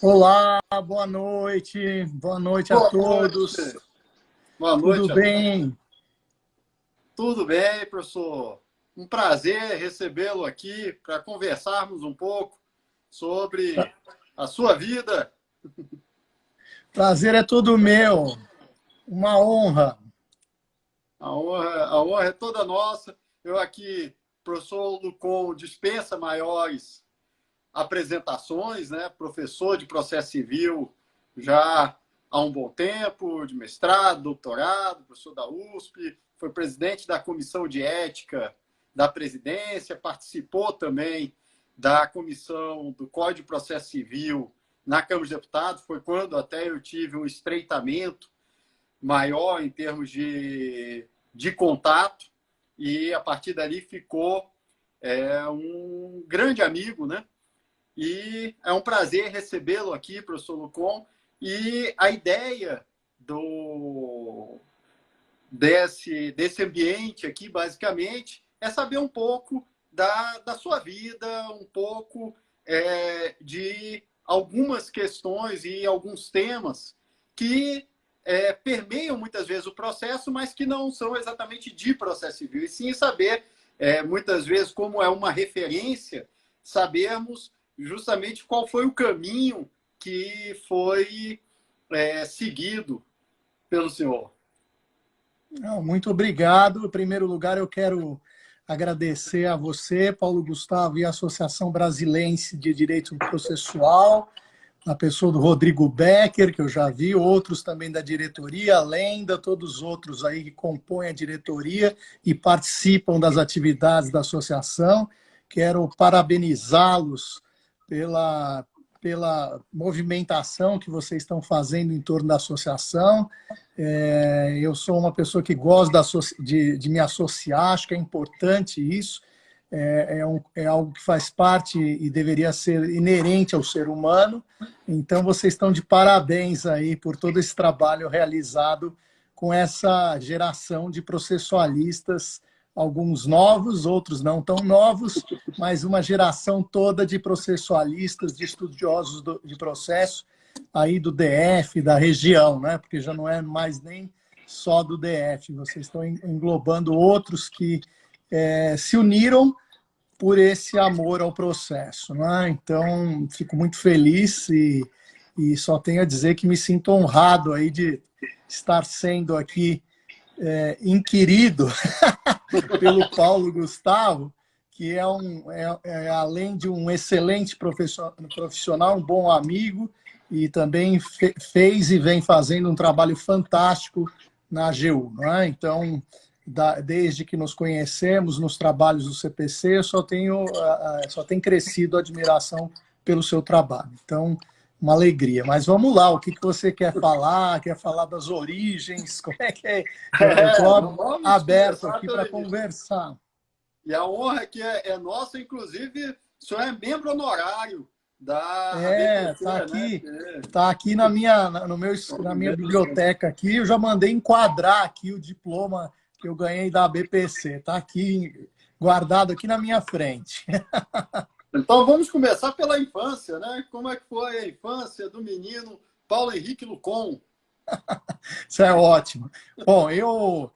Olá, boa noite. Boa noite a Boa todos. noite. Boa Tudo noite a todos. bem? Tudo bem, professor? Um prazer recebê-lo aqui para conversarmos um pouco sobre a sua vida. Prazer é todo meu. Uma honra. A honra é toda nossa. Eu aqui, professor Lucon, dispensa maiores apresentações, né? Professor de processo civil já há um bom tempo, de mestrado, doutorado, professor da USP, foi presidente da comissão de ética da presidência, participou também da comissão do Código de Processo Civil na Câmara dos Deputados, foi quando até eu tive um estreitamento maior em termos de contato, e a partir dali ficou um grande amigo, né? E é um prazer recebê-lo aqui, professor Lucon. E a ideia desse ambiente aqui, basicamente, é saber um pouco da sua vida, um pouco de algumas questões e alguns temas que permeiam muitas vezes o processo, mas que não são exatamente de processo civil. E sim saber, muitas vezes, como é uma referência, sabermos justamente qual foi o caminho que foi seguido pelo senhor. Não, muito obrigado. Em primeiro lugar, eu quero agradecer a você, Paulo Gustavo, e a Associação Brasilense de Direito Processual, a pessoa do Rodrigo Becker, que eu já vi, outros também da diretoria, a Lenda, todos os outros aí que compõem a diretoria e participam das atividades da associação. Quero parabenizá-los pela movimentação que vocês estão fazendo em torno da associação. Eu sou uma pessoa que gosta de me associar, acho que é importante isso. É algo que faz parte e deveria ser inerente ao ser humano. Então, vocês estão de parabéns aí por todo esse trabalho realizado com essa geração de processualistas, alguns novos, outros não tão novos, mas uma geração toda de processualistas, de estudiosos de processo, aí do DF, da região, né? Porque já não é mais nem só do DF, vocês estão englobando outros que se uniram por esse amor ao processo, né? Então, fico muito feliz e só tenho a dizer que me sinto honrado aí de estar sendo aqui inquirido pelo Paulo Gustavo, que além de um excelente profissional, um bom amigo, e também fez e vem fazendo um trabalho fantástico na AGU. Não é? Então, desde que nos conhecemos nos trabalhos do CPC, eu só tenho crescido a admiração pelo seu trabalho. Então, uma alegria. Mas vamos lá, o que você quer falar? Quer falar das origens? Como é que é? Eu estou aberto aqui para conversar. E a honra que é nossa, inclusive, o senhor é membro honorário da ABPC, tá aqui, né? tá aqui na minha biblioteca aqui. Eu já mandei enquadrar aqui o diploma que eu ganhei da ABPC. Está aqui, guardado aqui na minha frente. Então vamos começar pela infância, né? Como é que foi a infância do menino Paulo Henrique Lucon? Isso é ótimo. Bom, eu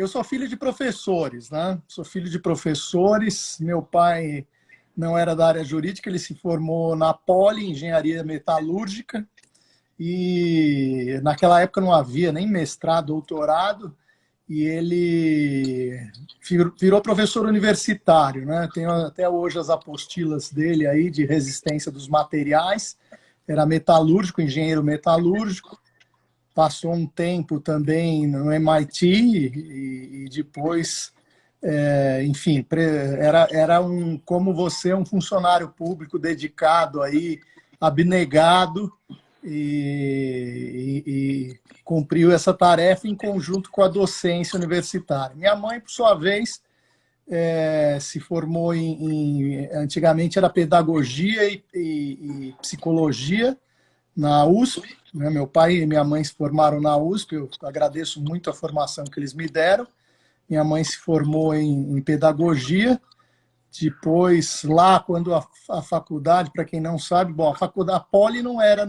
sou filho de professores, né? Sou filho de professores. Meu pai não era da área jurídica, ele se formou na Poli, Engenharia Metalúrgica, e naquela época não havia nem mestrado, doutorado, e ele virou professor universitário, né? Tenho até hoje as apostilas dele aí de resistência dos materiais. Era metalúrgico, engenheiro metalúrgico. Passou um tempo também no MIT e depois, enfim, era como você, um funcionário público dedicado aí, abnegado, e cumpriu essa tarefa em conjunto com a docência universitária. Minha mãe, por sua vez, se formou antigamente era pedagogia e psicologia na USP, né? Meu pai e minha mãe se formaram na USP, eu agradeço muito a formação que eles me deram. Minha mãe se formou em pedagogia, Depois, lá, quando a faculdade, para quem não sabe, bom, a Poli não era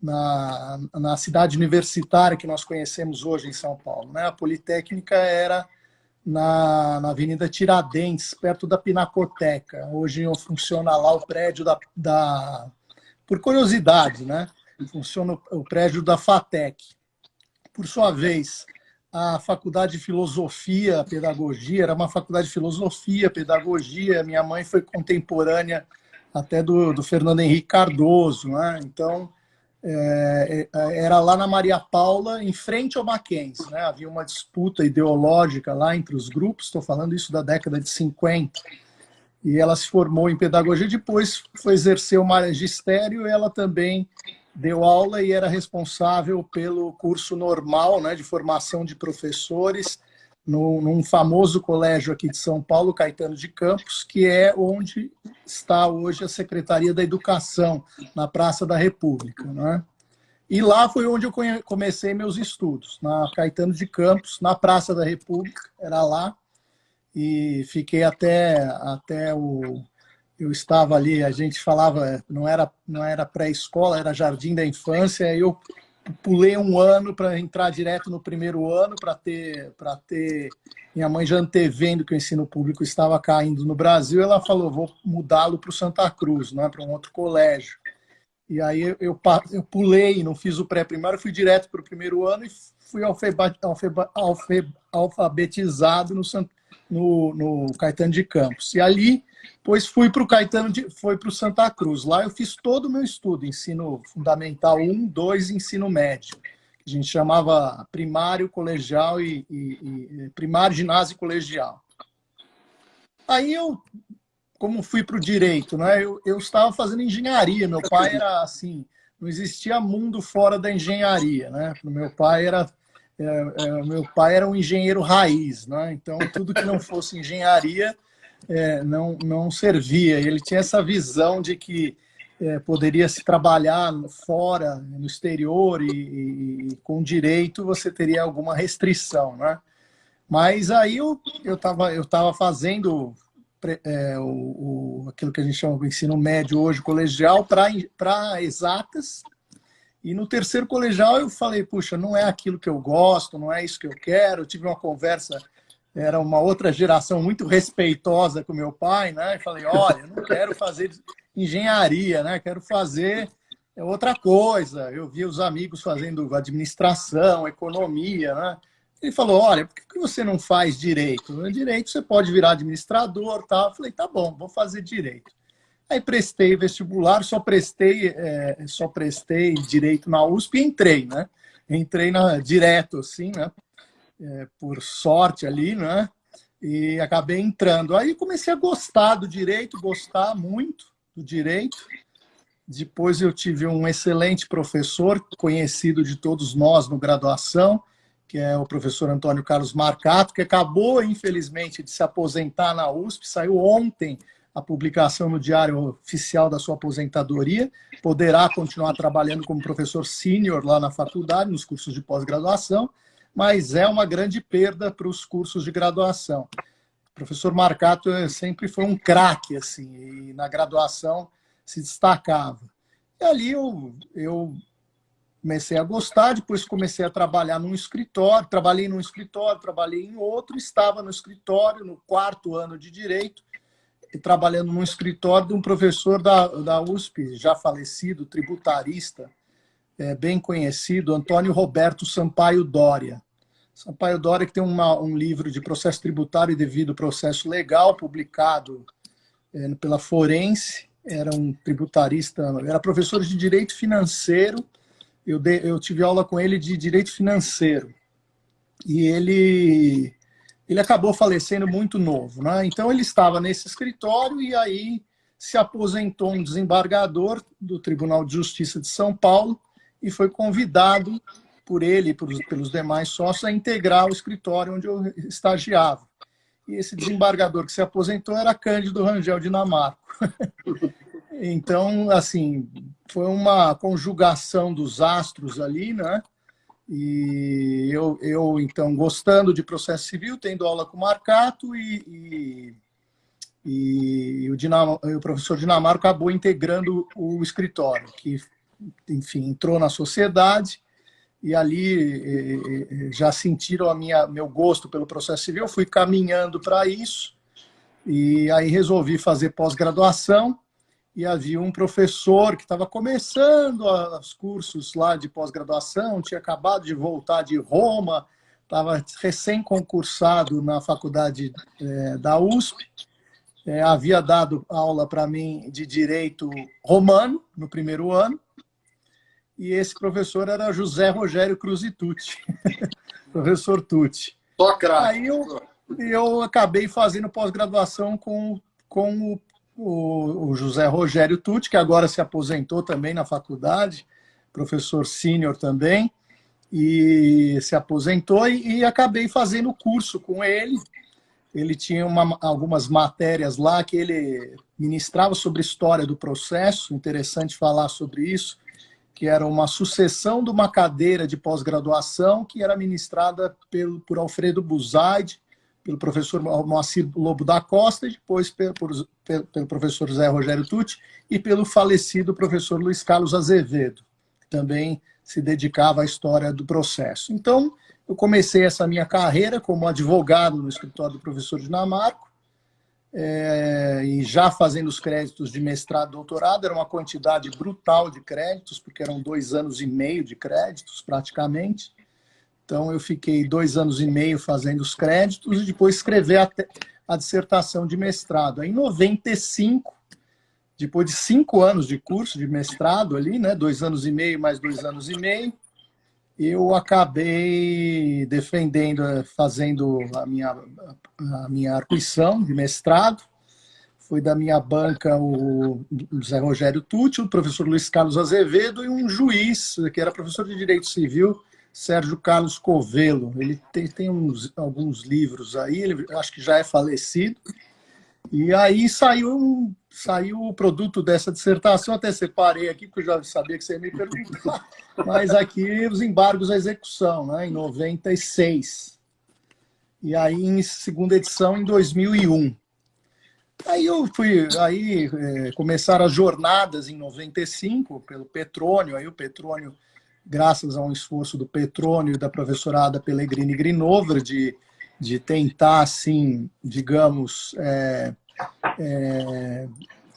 na cidade universitária que nós conhecemos hoje em São Paulo, né? A Politécnica era na Avenida Tiradentes, perto da Pinacoteca. Hoje funciona lá o prédio por curiosidade, né? Funciona o prédio da FATEC. Por sua vez, a Faculdade de Filosofia, Pedagogia, era uma faculdade de filosofia, pedagogia. Minha mãe foi contemporânea até do Fernando Henrique Cardoso, né? Então, era lá na Maria Paula, em frente ao Mackenzie, né? Havia uma disputa ideológica lá entre os grupos, estou falando isso da década de 50, e ela se formou em pedagogia, depois foi exercer o magistério, e ela também deu aula e era responsável pelo curso normal, né, de formação de professores, num famoso colégio aqui de São Paulo, Caetano de Campos, que é onde está hoje a Secretaria da Educação, na Praça da República, né? E lá foi onde eu comecei meus estudos, na Caetano de Campos, na Praça da República, era lá, e fiquei até eu estava ali, a gente falava, não era pré-escola, era jardim da infância, eu pulei um ano para entrar direto no primeiro ano, para ter minha mãe já antevendo que o ensino público estava caindo no Brasil, ela falou, vou mudá-lo para o Santa Cruz, né, para um outro colégio. E aí eu pulei, não fiz o pré-primário, fui direto para o primeiro ano e fui alfabetizado no Caetano de Campos. E ali, depois fui para o Santa Cruz. Lá eu fiz todo o meu estudo, ensino fundamental 1, 2 e ensino médio. A gente chamava primário, colegial e primário, ginásio e colegial. Aí como fui para o direito, né? Eu estava fazendo engenharia. Meu pai era assim, não existia mundo fora da engenharia, né? Meu pai era um engenheiro raiz, né? Então tudo que não fosse engenharia não servia. Ele tinha essa visão de que poderia se trabalhar fora, no exterior e com direito você teria alguma restrição, né? Mas aí eu estava fazendo aquilo que a gente chama de ensino médio hoje, colegial, para exatas. E no terceiro colegial eu falei, puxa, não é aquilo que eu gosto, não é isso que eu quero. Eu tive uma conversa, era uma outra geração muito respeitosa com meu pai, né? E falei, olha, eu não quero fazer engenharia, né? Quero fazer outra coisa. Eu via os amigos fazendo administração, economia, né? Ele falou, olha, por que você não faz direito? No direito você pode virar administrador, tal. Eu falei, tá bom, vou fazer direito. Aí prestei vestibular, só prestei direito na USP e entrei, né? Entrei direto, assim, né? Por sorte ali, né? E acabei entrando. Aí comecei a gostar do direito, gostar muito do direito. Depois eu tive um excelente professor, conhecido de todos nós no graduação, que é o professor Antônio Carlos Marcato, que acabou, infelizmente, de se aposentar na USP, saiu ontem a publicação no Diário Oficial da sua aposentadoria, poderá continuar trabalhando como professor sênior lá na faculdade, nos cursos de pós-graduação, mas é uma grande perda para os cursos de graduação. O professor Marcato sempre foi um craque, assim, e na graduação se destacava. E ali eu comecei a gostar, depois comecei a trabalhar num escritório, trabalhei num escritório, trabalhei em outro, estava no escritório, no 4º ano de Direito, e trabalhando num escritório de um professor da USP, já falecido, tributarista, bem conhecido, Antônio Roberto Sampaio Dória. Sampaio Dória, que tem um livro de processo tributário e devido processo legal, publicado pela Forense, era um tributarista, era professor de Direito Financeiro. Eu tive aula com ele de direito financeiro e ele acabou falecendo muito novo, né? Então ele estava nesse escritório e aí se aposentou um desembargador do Tribunal de Justiça de São Paulo e foi convidado por ele e pelos demais sócios a integrar o escritório onde eu estagiava. E esse desembargador que se aposentou era Cândido Rangel Dinamarco. Então, assim, foi uma conjugação dos astros ali, né? E eu então, gostando de processo civil, tendo aula com o Marcato e E o professor Dinamarco acabou integrando o escritório, que, enfim, entrou na sociedade e ali já sentiram meu gosto pelo processo civil. Eu fui caminhando para isso e aí resolvi fazer pós-graduação. E havia um professor que estava começando os cursos lá de pós-graduação, tinha acabado de voltar de Roma, estava recém-concursado na faculdade da USP, havia dado aula para mim de direito romano no primeiro ano, e esse professor era José Rogério Cruz Tucci, professor Tucci. Só craque. Aí eu acabei fazendo pós-graduação com o José Rogério Tucci, que agora se aposentou também na faculdade, professor sênior também, e se aposentou e acabei fazendo o curso com ele. Ele tinha algumas matérias lá que ele ministrava sobre história do processo, interessante falar sobre isso, que era uma sucessão de uma cadeira de pós-graduação que era ministrada por Alfredo Buzaide, pelo professor Moacir Lobo da Costa, e depois pelo professor José Rogério Tucci e pelo falecido professor Luiz Carlos Azevedo, que também se dedicava à história do processo. Então, eu comecei essa minha carreira como advogado no escritório do professor Dinamarco, e já fazendo os créditos de mestrado e doutorado, era uma quantidade brutal de créditos, porque eram 2 anos e meio de créditos, praticamente. Então, eu fiquei 2 anos e meio fazendo os créditos e depois escrever a dissertação de mestrado. Aí, em 95, depois de 5 anos de curso de mestrado ali, né, 2 anos e meio mais 2 anos e meio, eu acabei defendendo, fazendo a minha arguição de mestrado. Foi da minha banca o José Rogério Tucci, o professor Luiz Carlos Azevedo e um juiz, que era professor de Direito Civil, Sérgio Carlos Covelo. Ele tem alguns livros aí, ele acho que já é falecido. E aí saiu o produto dessa dissertação, até separei aqui, porque eu já sabia que você ia me perguntar, mas aqui os embargos à execução, né, em 96. E aí, em segunda edição, em 2001. Aí começaram as jornadas em 95, pelo Petrônio, aí o Petrônio, graças a um esforço do Petrônio e da professora Ada Pellegrini Grinover, de tentar, assim, digamos,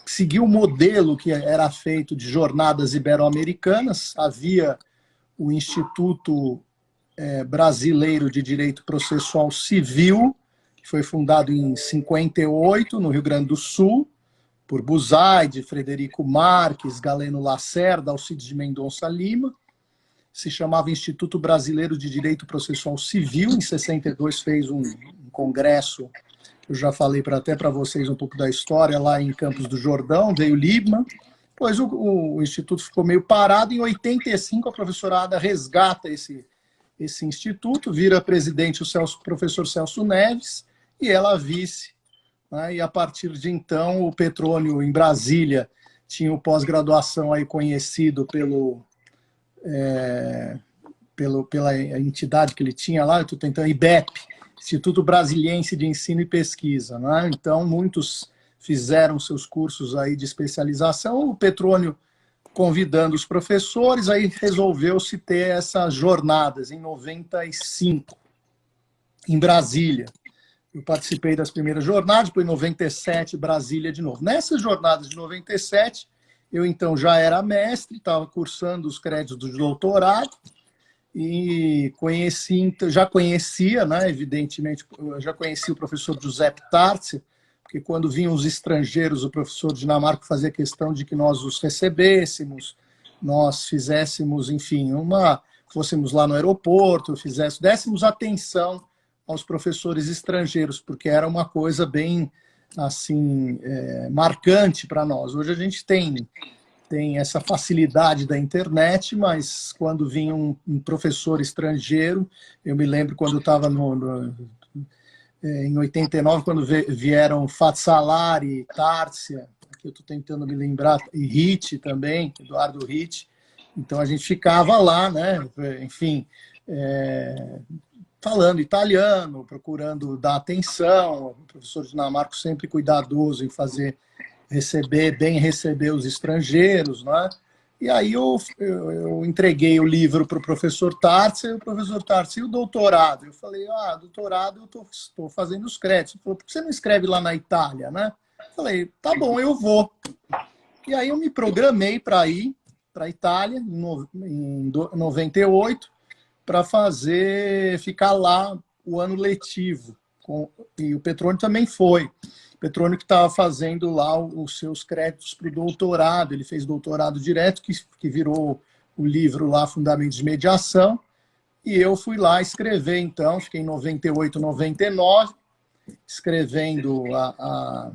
seguir o modelo que era feito de jornadas ibero-americanas. Havia o Instituto Brasileiro de Direito Processual Civil, que foi fundado em 58, no Rio Grande do Sul, por Buzaide, Frederico Marques, Galeno Lacerda, Alcides de Mendonça Lima. Se chamava Instituto Brasileiro de Direito Processual Civil. Em 62 fez um congresso, eu já falei até para vocês um pouco da história, lá em Campos do Jordão, veio Liebman. Depois o Instituto ficou meio parado. Em 85, a professora Ada resgata esse instituto, vira presidente o professor Celso Neves, e ela a vice. Né? E a partir de então, o Petrônio, em Brasília, tinha o pós-graduação aí conhecido pela entidade que ele tinha lá, eu estou tentando, IBEP, Instituto Brasiliense de Ensino e Pesquisa. Né? Então, muitos fizeram seus cursos aí de especialização, o Petrônio convidando os professores, aí resolveu-se ter essas jornadas em 95, em Brasília. Eu participei das primeiras jornadas, depois em 97, Brasília de novo. Nessas jornadas de 97, eu então já era mestre, estava cursando os créditos do doutorado, e já conhecia, né, evidentemente, já conhecia o professor Giuseppe Tarzi, porque quando vinham os estrangeiros, o professor Dinamarco fazia questão de que nós os recebêssemos, nós fizéssemos, enfim, fôssemos lá no aeroporto, dessemos atenção aos professores estrangeiros, porque era uma coisa bem, assim, marcante para nós. Hoje a gente tem essa facilidade da internet, mas quando vinha um professor estrangeiro, eu me lembro quando eu estava em 89, quando vieram Fatsalari, Tárcia, aqui eu estou tentando me lembrar, e Ritt também, Eduardo Ritt, então a gente ficava lá, né? Enfim, falando italiano, procurando dar atenção. O professor Dinamarco sempre cuidadoso em receber os estrangeiros, né? E aí eu entreguei o livro para o professor Tartzer, e o professor Tartzer, e o doutorado? Eu falei, doutorado eu estou fazendo os créditos. Ele falou, por que você não escreve lá na Itália, né? Eu falei, tá bom, eu vou. E aí eu me programei para ir para a Itália, em 98, para ficar lá o ano letivo. E o Petrônio também foi. O Petrônio que estava fazendo lá os seus créditos para o doutorado. Ele fez doutorado direto, que virou o livro lá, Fundamentos de Mediação. E eu fui lá escrever, então, fiquei em 98, 99, escrevendo a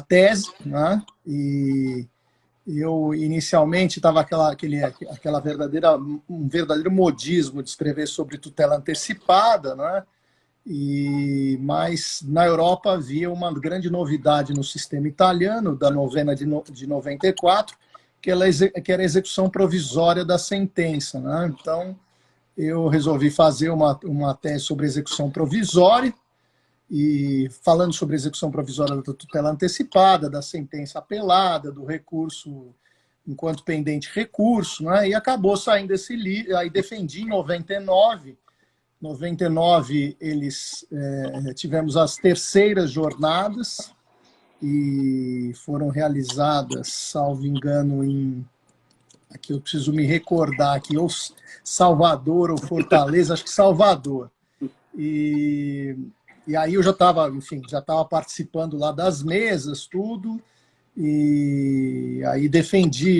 tese, né? E eu inicialmente estava um verdadeiro modismo de escrever sobre tutela antecipada, né? Mas na Europa havia uma grande novidade no sistema italiano, da novena de 94, que era a execução provisória da sentença, né? Então, eu resolvi fazer uma tese sobre execução provisória, e falando sobre a execução provisória da tutela antecipada, da sentença apelada, do recurso enquanto pendente recurso, né? E acabou saindo esse livro. Aí defendi em 99. 99 tivemos as terceiras jornadas e foram realizadas, salvo engano, aqui eu preciso me recordar aqui, ou Salvador ou Fortaleza, acho que Salvador. E aí eu já estava participando lá das mesas, tudo, e aí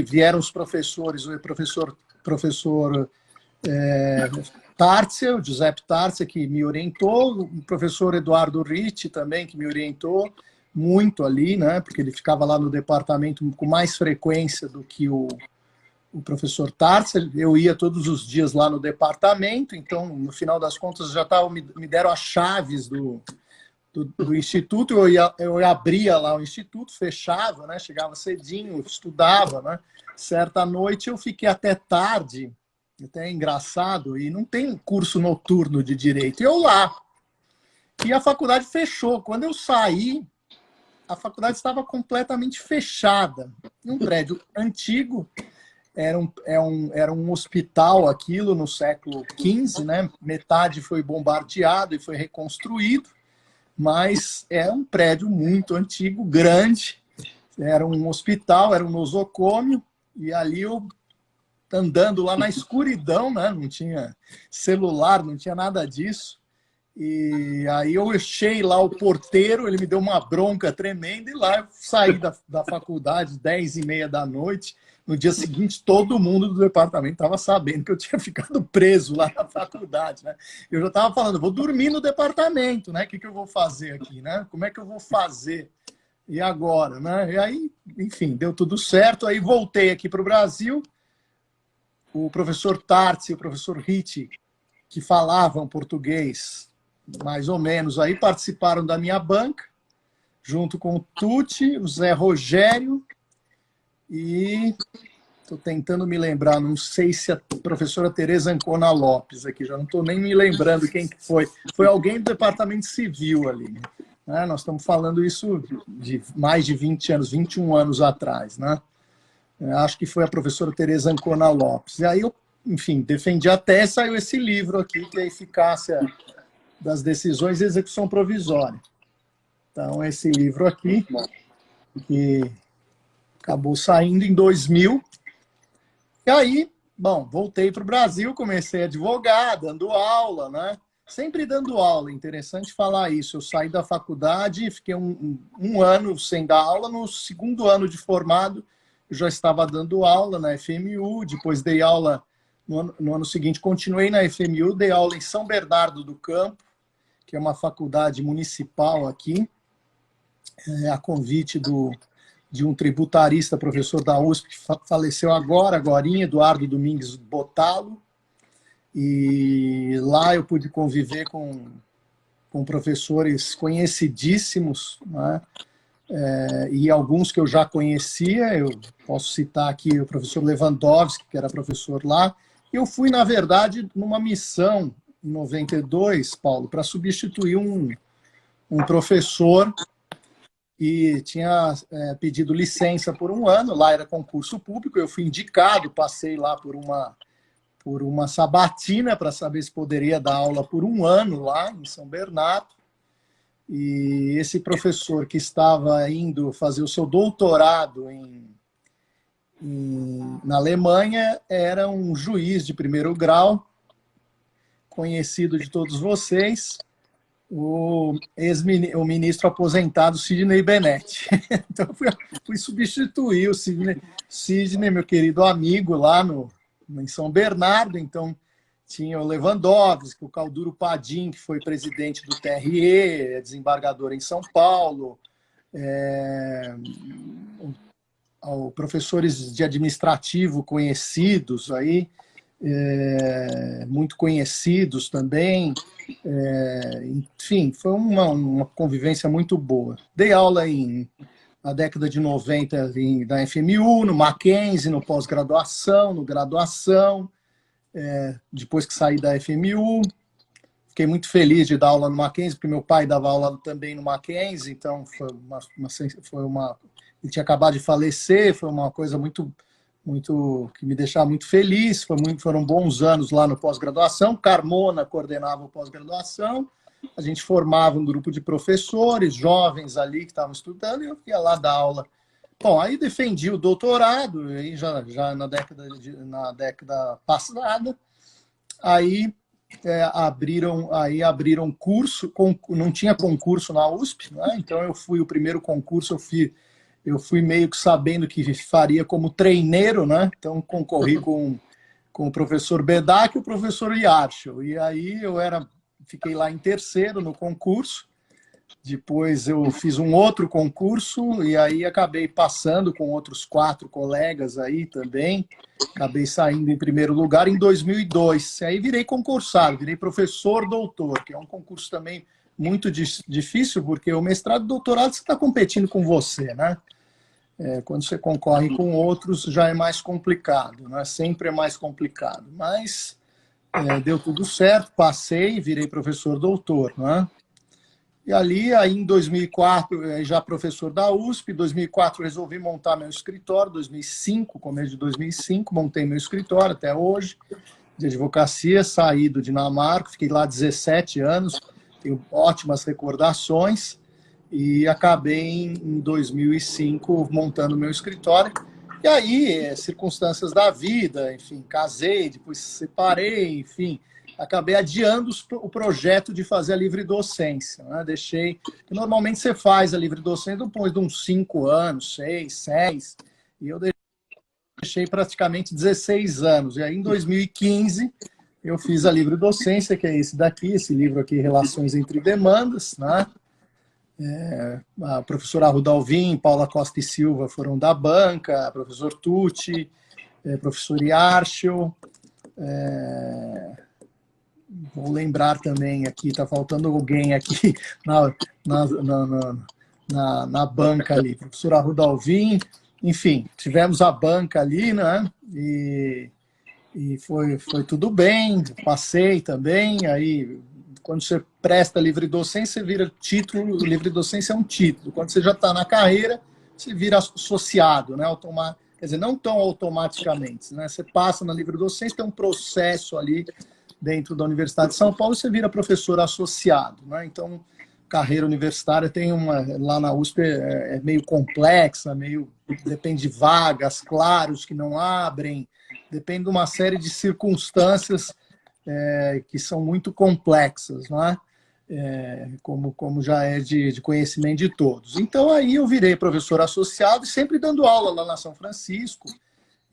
vieram os professores, o professor Tartzer, o Giuseppe Tartzer, que me orientou, o professor Eduardo Ricci também, que me orientou muito ali, né, porque ele ficava lá no departamento com mais frequência do que o professor Tartzer. Eu ia todos os dias lá no departamento, então, no final das contas, me deram as chaves do instituto. Eu abria lá o instituto, fechava, né, chegava cedinho, estudava, né. Certa noite eu fiquei até tarde, até é engraçado, e não tem curso noturno de direito. Eu lá. E a faculdade fechou. Quando eu saí, a faculdade estava completamente fechada. Um prédio antigo, era um hospital aquilo no século XV, né? Metade foi bombardeado e foi reconstruído, mas é um prédio muito antigo, grande. Era um hospital, era um nosocômio, e ali eu andando lá na escuridão, né? Não tinha celular, não tinha nada disso. E aí eu achei lá o porteiro, ele me deu uma bronca tremenda, e lá eu saí da faculdade 10h30 da noite. No dia seguinte, todo mundo do departamento estava sabendo que eu tinha ficado preso lá na faculdade, né? Eu já estava falando, vou dormir no departamento, né? O que eu vou fazer aqui, né? Como é que eu vou fazer? E agora, né? E aí, enfim, deu tudo certo. Aí voltei aqui para o Brasil. O professor Tartzer e o professor Ricci, que falavam português, mais ou menos, aí participaram da minha banca, junto com o Tucci, o Zé Rogério, e estou tentando me lembrar, não sei se a professora Tereza Ancona Lopes aqui, já não estou nem me lembrando quem que foi. Foi alguém do departamento civil ali, né? Nós estamos falando isso de mais de 20 anos, 21 anos atrás, né? Acho que foi a professora Tereza Ancona Lopes. E aí eu, enfim, defendi a tese, saiu esse livro aqui, que é a Eficácia das Decisões e Execução Provisória. Então, esse livro aqui, que acabou saindo em 2000. E aí, bom, voltei para o Brasil, comecei a advogar, dando aula, né? Sempre dando aula, interessante falar isso. Eu saí da faculdade, fiquei um ano sem dar aula, no segundo ano de formado, eu já estava dando aula na FMU, depois dei aula no ano seguinte, continuei na FMU, dei aula em São Bernardo do Campo, que é uma faculdade municipal aqui, a convite de um tributarista, professor da USP, que faleceu agorinha, Eduardo Domingues Botalo, e lá eu pude conviver com professores conhecidíssimos, né? E alguns que eu já conhecia. Eu posso citar aqui o professor Lewandowski, que era professor lá. Eu fui, na verdade, numa missão em 92, Paulo, para substituir um professor que tinha pedido licença por um ano. Lá era concurso público, eu fui indicado, passei lá por uma sabatina para saber se poderia dar aula por um ano lá em São Bernardo. E esse professor que estava indo fazer o seu doutorado na Alemanha era um juiz de primeiro grau, conhecido de todos vocês, o ministro aposentado Sidney Bennett. Então, fui substituir o Sidney, meu querido amigo, lá em São Bernardo. Então, tinha o Lewandowski, o Calduro Padim, que foi presidente do TRE, desembargador em São Paulo, professores de administrativo conhecidos aí, muito conhecidos também. Enfim, foi uma convivência muito boa. Dei aula na década de 90 da FMU, no Mackenzie, no pós-graduação, no graduação. Depois que saí da FMU, fiquei muito feliz de dar aula no Mackenzie, porque meu pai dava aula também no Mackenzie, então ele tinha acabado de falecer, foi uma coisa muito que me deixava muito feliz. Foram bons anos lá no pós-graduação. Carmona coordenava o pós-graduação, a gente formava um grupo de professores jovens ali que estavam estudando, e eu ia lá dar aula. Bom, aí defendi o doutorado, aí já na década passada. Aí abriram curso, não tinha concurso na USP, né? Então eu fui o primeiro concurso, eu fui meio que sabendo que faria como treineiro, né? Então concorri com o professor Bedak e o professor Yarshel. E aí fiquei lá em terceiro no concurso. Depois eu fiz um outro concurso e aí acabei passando com outros 4 colegas aí também. Acabei saindo em primeiro lugar em 2002. Aí virei concursado, virei professor doutor, que é um concurso também muito difícil, porque o mestrado e doutorado você está competindo com você, né? Quando você concorre com outros já é mais complicado, né? Sempre é mais complicado. Mas deu tudo certo, passei, virei professor doutor, né? E aí em 2004, já professor da USP, em 2004 resolvi montar meu escritório, 2005, começo de 2005, montei meu escritório até hoje, de advocacia, saí do Dinamarca, fiquei lá 17 anos, tenho ótimas recordações, e acabei em 2005 montando meu escritório. E aí, circunstâncias da vida, enfim, casei, depois separei, enfim, acabei adiando o projeto de fazer a livre docência, né? Deixei, normalmente você faz a livre docência depois de uns 5 anos, 6, 6, e eu deixei praticamente 16 anos. E aí, em 2015, eu fiz a livre docência, que é esse livro aqui, Relações entre Demandas, né? A professora Arruda Alvim, Paula Costa e Silva foram da banca, professor Tucci, professor Yarshel, vou lembrar também aqui, está faltando alguém aqui na banca ali, professor Arruda Alvim, enfim, tivemos a banca ali, né? E foi tudo bem, passei também, aí quando você presta livre docência, você vira título, livre docência é um título, quando você já está na carreira, você vira associado, né? Quer dizer, não tão automaticamente, né? Você passa na livre docência, tem um processo ali dentro da Universidade de São Paulo, você vira professor associado, né? Então, carreira universitária lá na USP é meio complexa, depende de vagas, claros que não abrem, depende de uma série de circunstâncias que são muito complexas, né? Como já é de conhecimento de todos. Então, aí eu virei professor associado e sempre dando aula lá na São Francisco,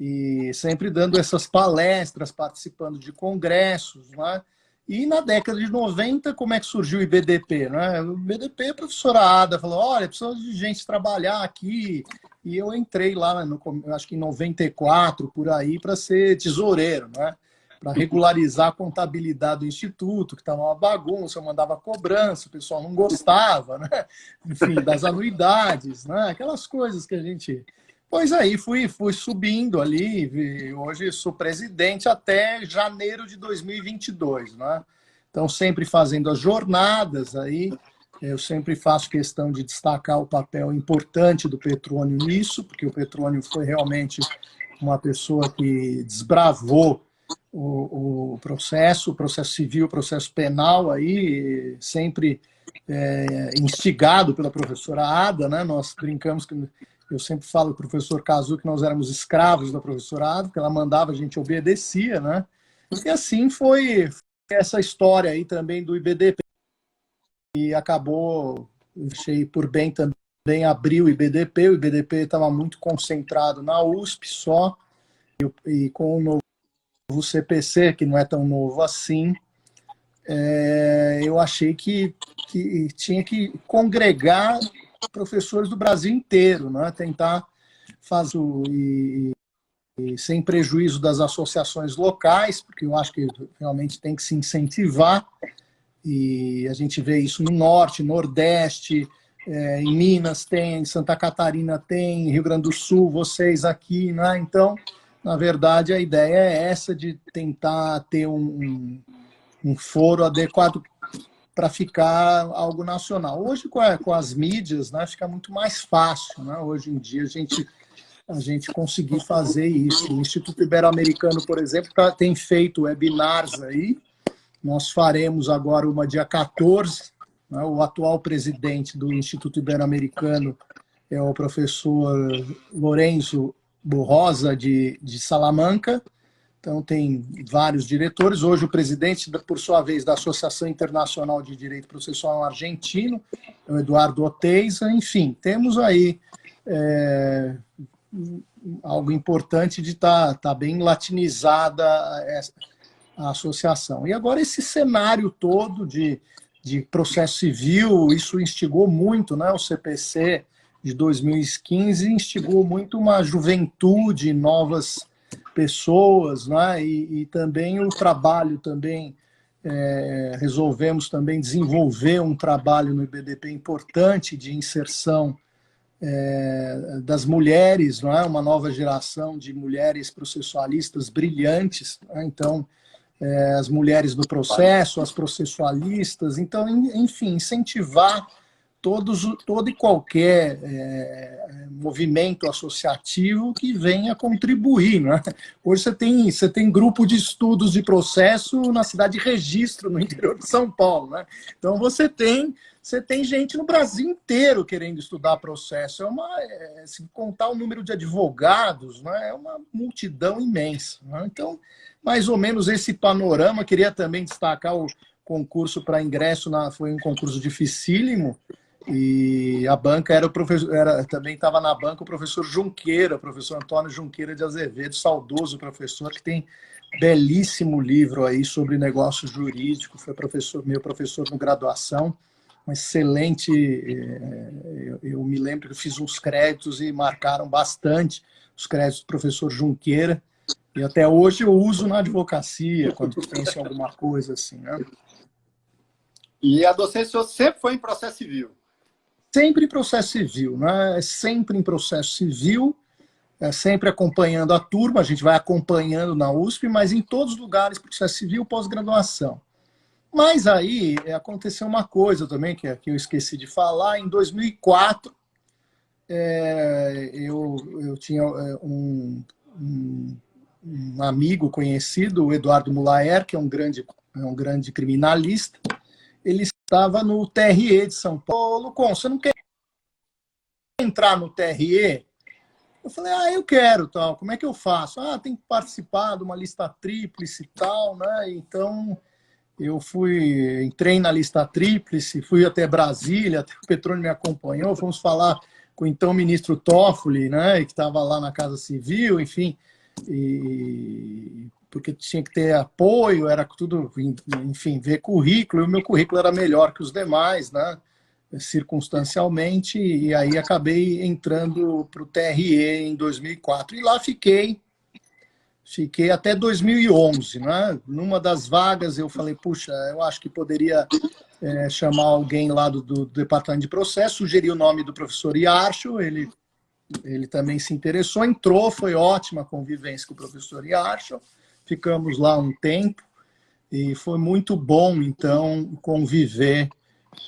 e sempre dando essas palestras, participando de congressos, né? E na década de 90, como é que surgiu o IBDP? Né? O IBDP, a professora Ada falou, olha, precisa de gente trabalhar aqui, e eu entrei lá, acho que em 94, por aí, para ser tesoureiro, né? Para regularizar a contabilidade do Instituto, que estava uma bagunça, eu mandava cobrança, o pessoal não gostava, né? Enfim, das anuidades, né? Aquelas coisas que a gente... Pois aí, fui subindo ali, hoje sou presidente até janeiro de 2022, né? Então, sempre fazendo as jornadas aí, eu sempre faço questão de destacar o papel importante do Petrônio nisso, porque o Petrônio foi realmente uma pessoa que desbravou o processo civil, o processo penal, aí, sempre instigado pela professora Ada, né? Nós brincamos que eu sempre falo para o professor Cazu que nós éramos escravos da professora Ada, que ela mandava, a gente obedecia, né? E assim foi essa história aí também do IBDP, e acabou, achei por bem também abrir o IBDP estava muito concentrado na USP só, e com o novo CPC, que não é tão novo assim, eu achei que tinha que congregar professores do Brasil inteiro, né? Tentar fazer, e sem prejuízo das associações locais, porque eu acho que realmente tem que se incentivar, e a gente vê isso no Norte, Nordeste, em Minas tem, em Santa Catarina tem, em Rio Grande do Sul, vocês aqui, né? Então, na verdade, a ideia é essa de tentar ter um foro adequado para ficar algo nacional. Hoje, com as mídias, né, fica muito mais fácil, né? Hoje em dia, a gente conseguir fazer isso. O Instituto Ibero-Americano, por exemplo, tem feito webinars aí. Nós faremos agora uma dia 14. Né? O atual presidente do Instituto Ibero-Americano é o professor Lourenço Borrosa, de Salamanca. Então, tem vários diretores. Hoje, o presidente, por sua vez, da Associação Internacional de Direito Processual Argentino, é o Eduardo Oteiza. Enfim, temos aí algo importante de estar bem latinizada a associação. E agora, esse cenário todo de processo civil, isso instigou muito, né? O CPC de 2015 instigou muito uma juventude, novas pessoas, né? E também o trabalho também, resolvemos também desenvolver um trabalho no IBDP importante de inserção das mulheres, não é? Uma nova geração de mulheres processualistas brilhantes, né? Então, as mulheres do processo, as processualistas, então, enfim, incentivar todo e qualquer movimento associativo que venha contribuir, né? Hoje você tem grupo de estudos de processo na cidade de Registro, no interior de São Paulo, né? Então você tem gente no Brasil inteiro querendo estudar processo. Se contar o número de advogados, né, é uma multidão imensa, né? Então, mais ou menos esse panorama. Queria também destacar o concurso para ingresso, foi um concurso dificílimo, e a banca era o professor, também estava na banca o professor Junqueira, o professor Antônio Junqueira de Azevedo, saudoso professor, que tem belíssimo livro aí sobre negócio jurídico, foi meu professor no graduação, um excelente, eu me lembro que eu fiz uns créditos e marcaram bastante os créditos do professor Junqueira, e até hoje eu uso na advocacia, quando penso em alguma coisa assim, né? E a docência sempre foi em processo civil? Sempre em processo civil, né? Sempre em processo civil, sempre acompanhando a turma, a gente vai acompanhando na USP, mas em todos os lugares, processo civil, pós-graduação. Mas aí aconteceu uma coisa também, que eu esqueci de falar. Em 2004, eu tinha um amigo conhecido, o Eduardo Mulaer, que é um grande criminalista. Ele estava no TRE de São Paulo. Lucon, você não quer entrar no TRE? Eu falei, eu quero, tal. Como é que eu faço? Tem que participar de uma lista tríplice e tal, né? Então, eu entrei na lista tríplice, fui até Brasília, até o Petrônio me acompanhou, fomos falar com o então ministro Toffoli, né? Que estava lá na Casa Civil, enfim, porque tinha que ter apoio, era tudo, enfim, ver currículo, e o meu currículo era melhor que os demais, né? Circunstancialmente, e aí acabei entrando para o TRE em 2004. E lá fiquei até 2011. Né? Numa das vagas eu falei, puxa, eu acho que poderia chamar alguém lá do Departamento de Processo, sugeri o nome do professor Yarcho, ele também se interessou, entrou, foi ótima a convivência com o professor Yarcho, ficamos lá um tempo, e foi muito bom, então, conviver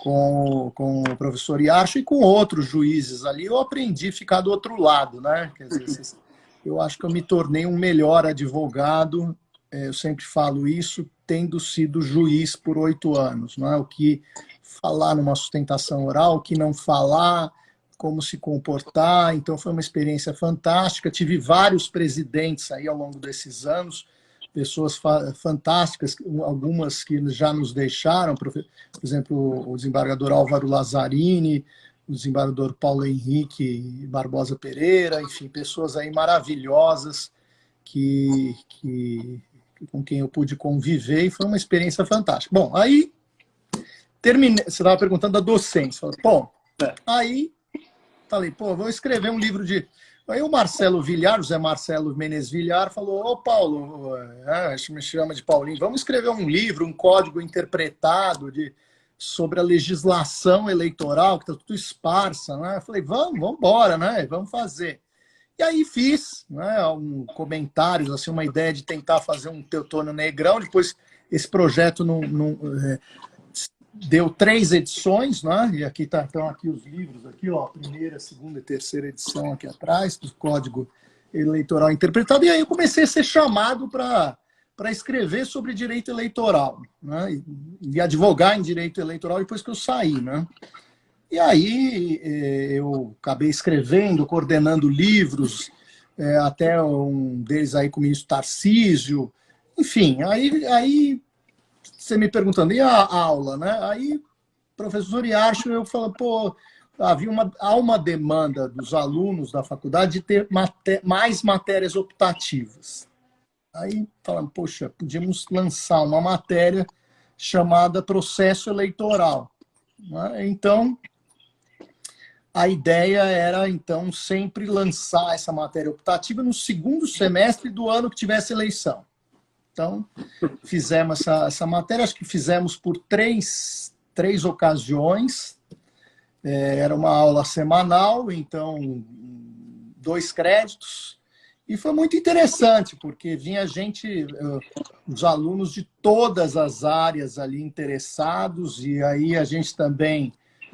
com o professor Yarcho e com outros juízes ali. Eu aprendi a ficar do outro lado, né? Quer dizer, eu acho que eu me tornei um melhor advogado, eu sempre falo isso, tendo sido juiz por 8 anos, não é? O que falar numa sustentação oral, o que não falar, como se comportar. Então foi uma experiência fantástica. Tive vários presidentes aí ao longo desses anos, pessoas fantásticas, algumas que já nos deixaram, por exemplo, o desembargador Álvaro Lazzarini, o desembargador Paulo Henrique Barbosa Pereira, enfim, pessoas aí maravilhosas com quem eu pude conviver, e foi uma experiência fantástica. Bom, aí terminei, você estava perguntando da docência. Bom, aí falei, vou escrever um livro de... Aí o Marcelo Villar, José Marcelo Menezes Villar, falou, Paulo, me chama de Paulinho, vamos escrever um livro, um código interpretado sobre a legislação eleitoral, que está tudo esparsa, né? Eu falei, vamos embora, né? Vamos fazer. E aí fiz, né, comentários, assim, uma ideia de tentar fazer um Teutônio Negrão. Depois esse projeto deu 3 edições, né? E aqui estão aqui os livros, aqui, ó, primeira, segunda e terceira edição aqui atrás, do Código Eleitoral Interpretado. E aí eu comecei a ser chamado para escrever sobre direito eleitoral, né? E advogar em direito eleitoral depois que eu saí, né? E aí eu acabei escrevendo, coordenando livros, até um deles aí com o ministro Tarcísio. Enfim, aí você me perguntando, e a aula, né? Aí, professor Yarcho, eu falo, há uma demanda dos alunos da faculdade de ter mais matérias optativas. Aí falamos, poxa, podíamos lançar uma matéria chamada processo eleitoral, né? Então, a ideia era, então, sempre lançar essa matéria optativa no segundo semestre do ano que tivesse eleição. Então, fizemos essa matéria, acho que fizemos por três ocasiões. Era uma aula semanal, então, 2 créditos. E foi muito interessante, porque vinha gente, os alunos de todas as áreas ali interessados, e aí a gente também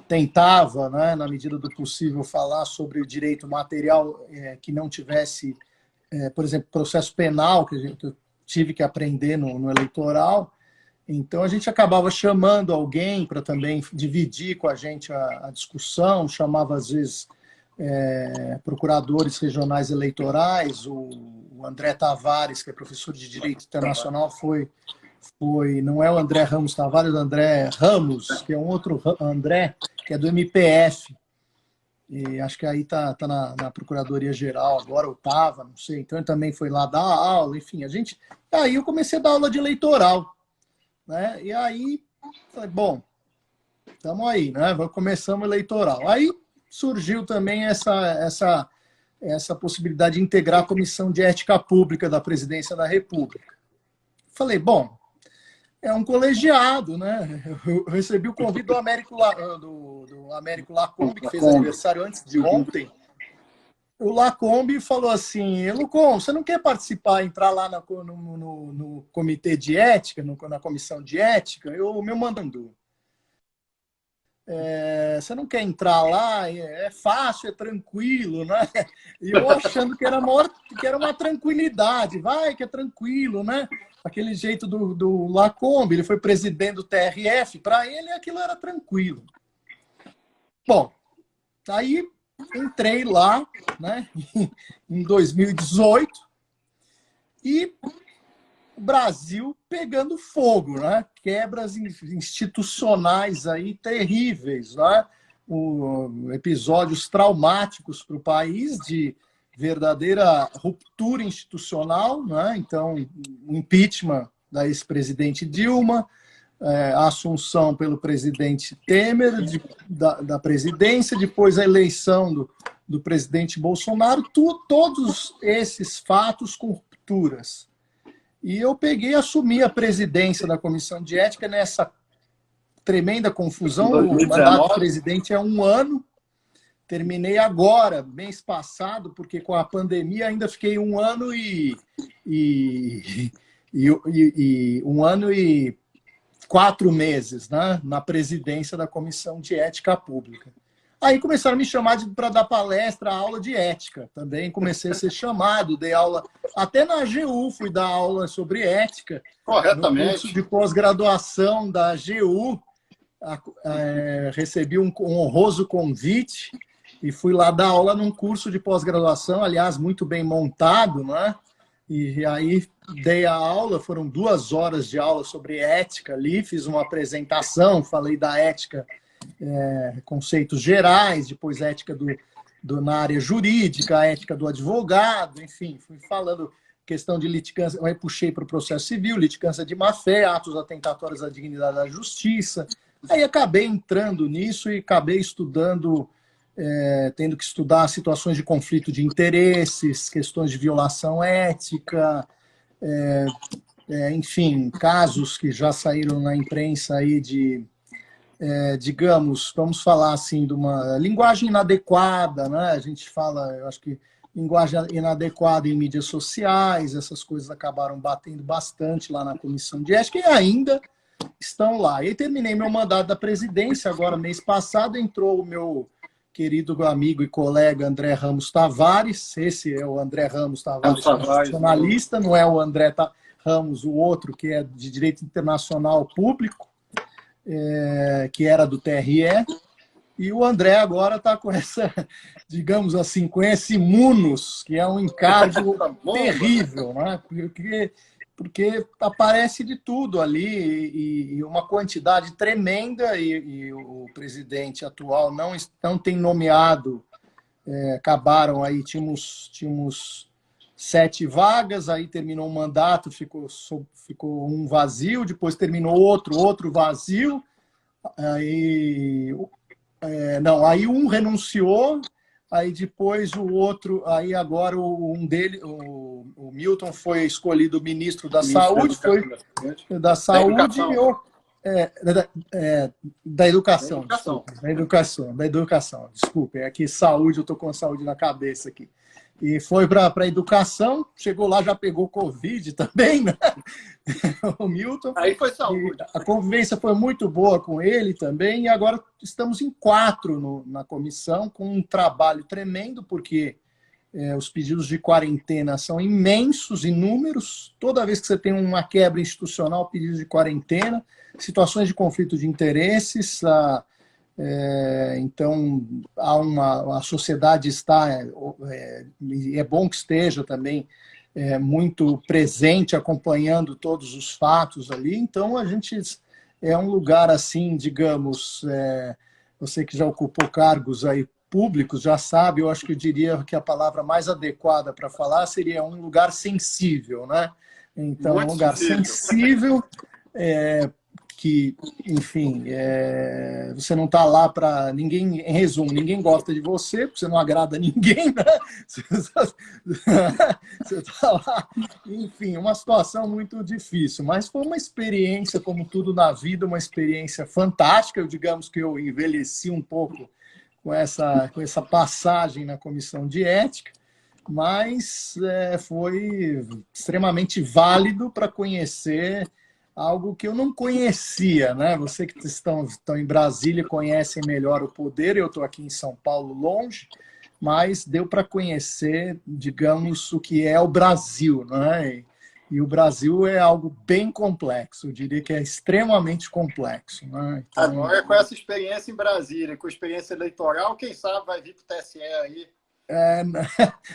tentava, né, na medida do possível, falar sobre o direito material que não tivesse, por exemplo, processo penal, que eu tive que aprender no eleitoral. Então, a gente acabava chamando alguém para também dividir com a gente a discussão, chamava, às vezes, procuradores regionais eleitorais, o André Tavares, que é professor de Direito Internacional, não é o André Ramos Tavares, é o André Ramos, que é um outro André, que é do MPF. E acho que aí está na Procuradoria-Geral agora, ou estava, não sei. Então, ele também foi lá dar aula, enfim. Aí eu comecei a dar aula de eleitoral, né? E aí, falei, bom, estamos aí, né? Começamos o eleitoral. Aí surgiu também essa possibilidade de integrar a Comissão de Ética Pública da Presidência da República. Falei, bom, é um colegiado, né? Eu recebi o convite do Américo Lacombe, que fez aniversário antes de ontem. O Lacombe falou assim, Lucon, você não quer participar, entrar lá no comitê de ética, na comissão de ética? Eu me mandando. Você não quer entrar lá? É fácil, é tranquilo, né? E eu achando que era uma tranquilidade, vai que é tranquilo, né? Aquele jeito do Lacombe, ele foi presidente do TRF, para ele aquilo era tranquilo. Bom, aí entrei lá, né, em 2018, e o Brasil pegando fogo, né? Quebras institucionais aí terríveis, né? Episódios traumáticos para o país, de verdadeira ruptura institucional, né? Então, o impeachment da ex-presidente Dilma, a assunção pelo presidente Temer da presidência, depois a eleição do presidente Bolsonaro, todos esses fatos com rupturas. E eu assumi a presidência da Comissão de Ética nessa tremenda confusão. O mandato do presidente é 1 ano. Terminei agora, mês passado, porque com a pandemia ainda fiquei 1 ano e e 1 ano e 4 meses, né, na presidência da Comissão de Ética Pública. Aí começaram a me chamar para dar palestra, aula de ética. Também comecei a ser chamado, dei aula, até na AGU fui dar aula sobre ética. Corretamente. No curso de pós-graduação da AGU, recebi um honroso convite e fui lá dar aula num curso de pós-graduação, aliás, muito bem montado, né? E aí dei a aula, foram 2 horas de aula sobre ética ali, fiz uma apresentação, falei da ética, conceitos gerais, depois ética na área jurídica, a ética do advogado, enfim, fui falando questão de litigância, aí puxei para o processo civil, litigância de má-fé, atos atentatórios à dignidade da justiça, aí acabei entrando nisso e acabei estudando, tendo que estudar situações de conflito de interesses, questões de violação ética, enfim, casos que já saíram na imprensa aí digamos, vamos falar assim, de uma linguagem inadequada, né? A gente fala, eu acho que linguagem inadequada em mídias sociais, essas coisas acabaram batendo bastante lá na Comissão de Ética e ainda estão lá. E aí terminei meu mandato da presidência, agora mês passado entrou o meu querido amigo e colega André Ramos Tavares, esse é o André Ramos Tavares, constitucionalista, não é o André Ramos, o outro que é de Direito Internacional Público, que era do TRE, e o André agora está com essa, digamos assim, com esse munus, que é um encargo terrível, né? Porque aparece de tudo ali, e uma quantidade tremenda, e o presidente atual não tem nomeado, acabaram aí, tínhamos 7 vagas, aí terminou o mandato, ficou um vazio, depois terminou outro vazio, aí um renunciou, aí depois o outro, aí agora o Milton foi escolhido ministro da Saúde, da Educação, desculpe, é que saúde, eu estou com a saúde na cabeça aqui. E foi para a educação, chegou lá, já pegou Covid também, né? O Milton. Aí foi saúde. A convivência foi muito boa com ele também, e agora estamos em 4 na comissão, com um trabalho tremendo, porque os pedidos de quarentena são imensos, inúmeros. Toda vez que você tem uma quebra institucional, pedidos de quarentena, situações de conflito de interesses, então a sociedade está, é bom que esteja também muito presente, acompanhando todos os fatos ali. Então a gente é um lugar assim, digamos, você que já ocupou cargos aí públicos já sabe, eu acho que eu diria que a palavra mais adequada para falar seria um lugar sensível, né? Então muito um lugar sensível, que, enfim, você não está lá para ninguém, em resumo, ninguém gosta de você, porque você não agrada ninguém, né? Você está lá, enfim, uma situação muito difícil, mas foi uma experiência, como tudo na vida, uma experiência fantástica. Eu, digamos que eu envelheci um pouco com essa passagem na Comissão de Ética, mas foi extremamente válido para conhecer algo que eu não conhecia, né? Você que estão em Brasília conhecem melhor o poder, eu estou aqui em São Paulo, longe, mas deu para conhecer, digamos, o que é o Brasil, né? E o Brasil é algo bem complexo, eu diria que é extremamente complexo, né? Então, agora, com essa experiência em Brasília, com experiência eleitoral, quem sabe vai vir para o TSE aí.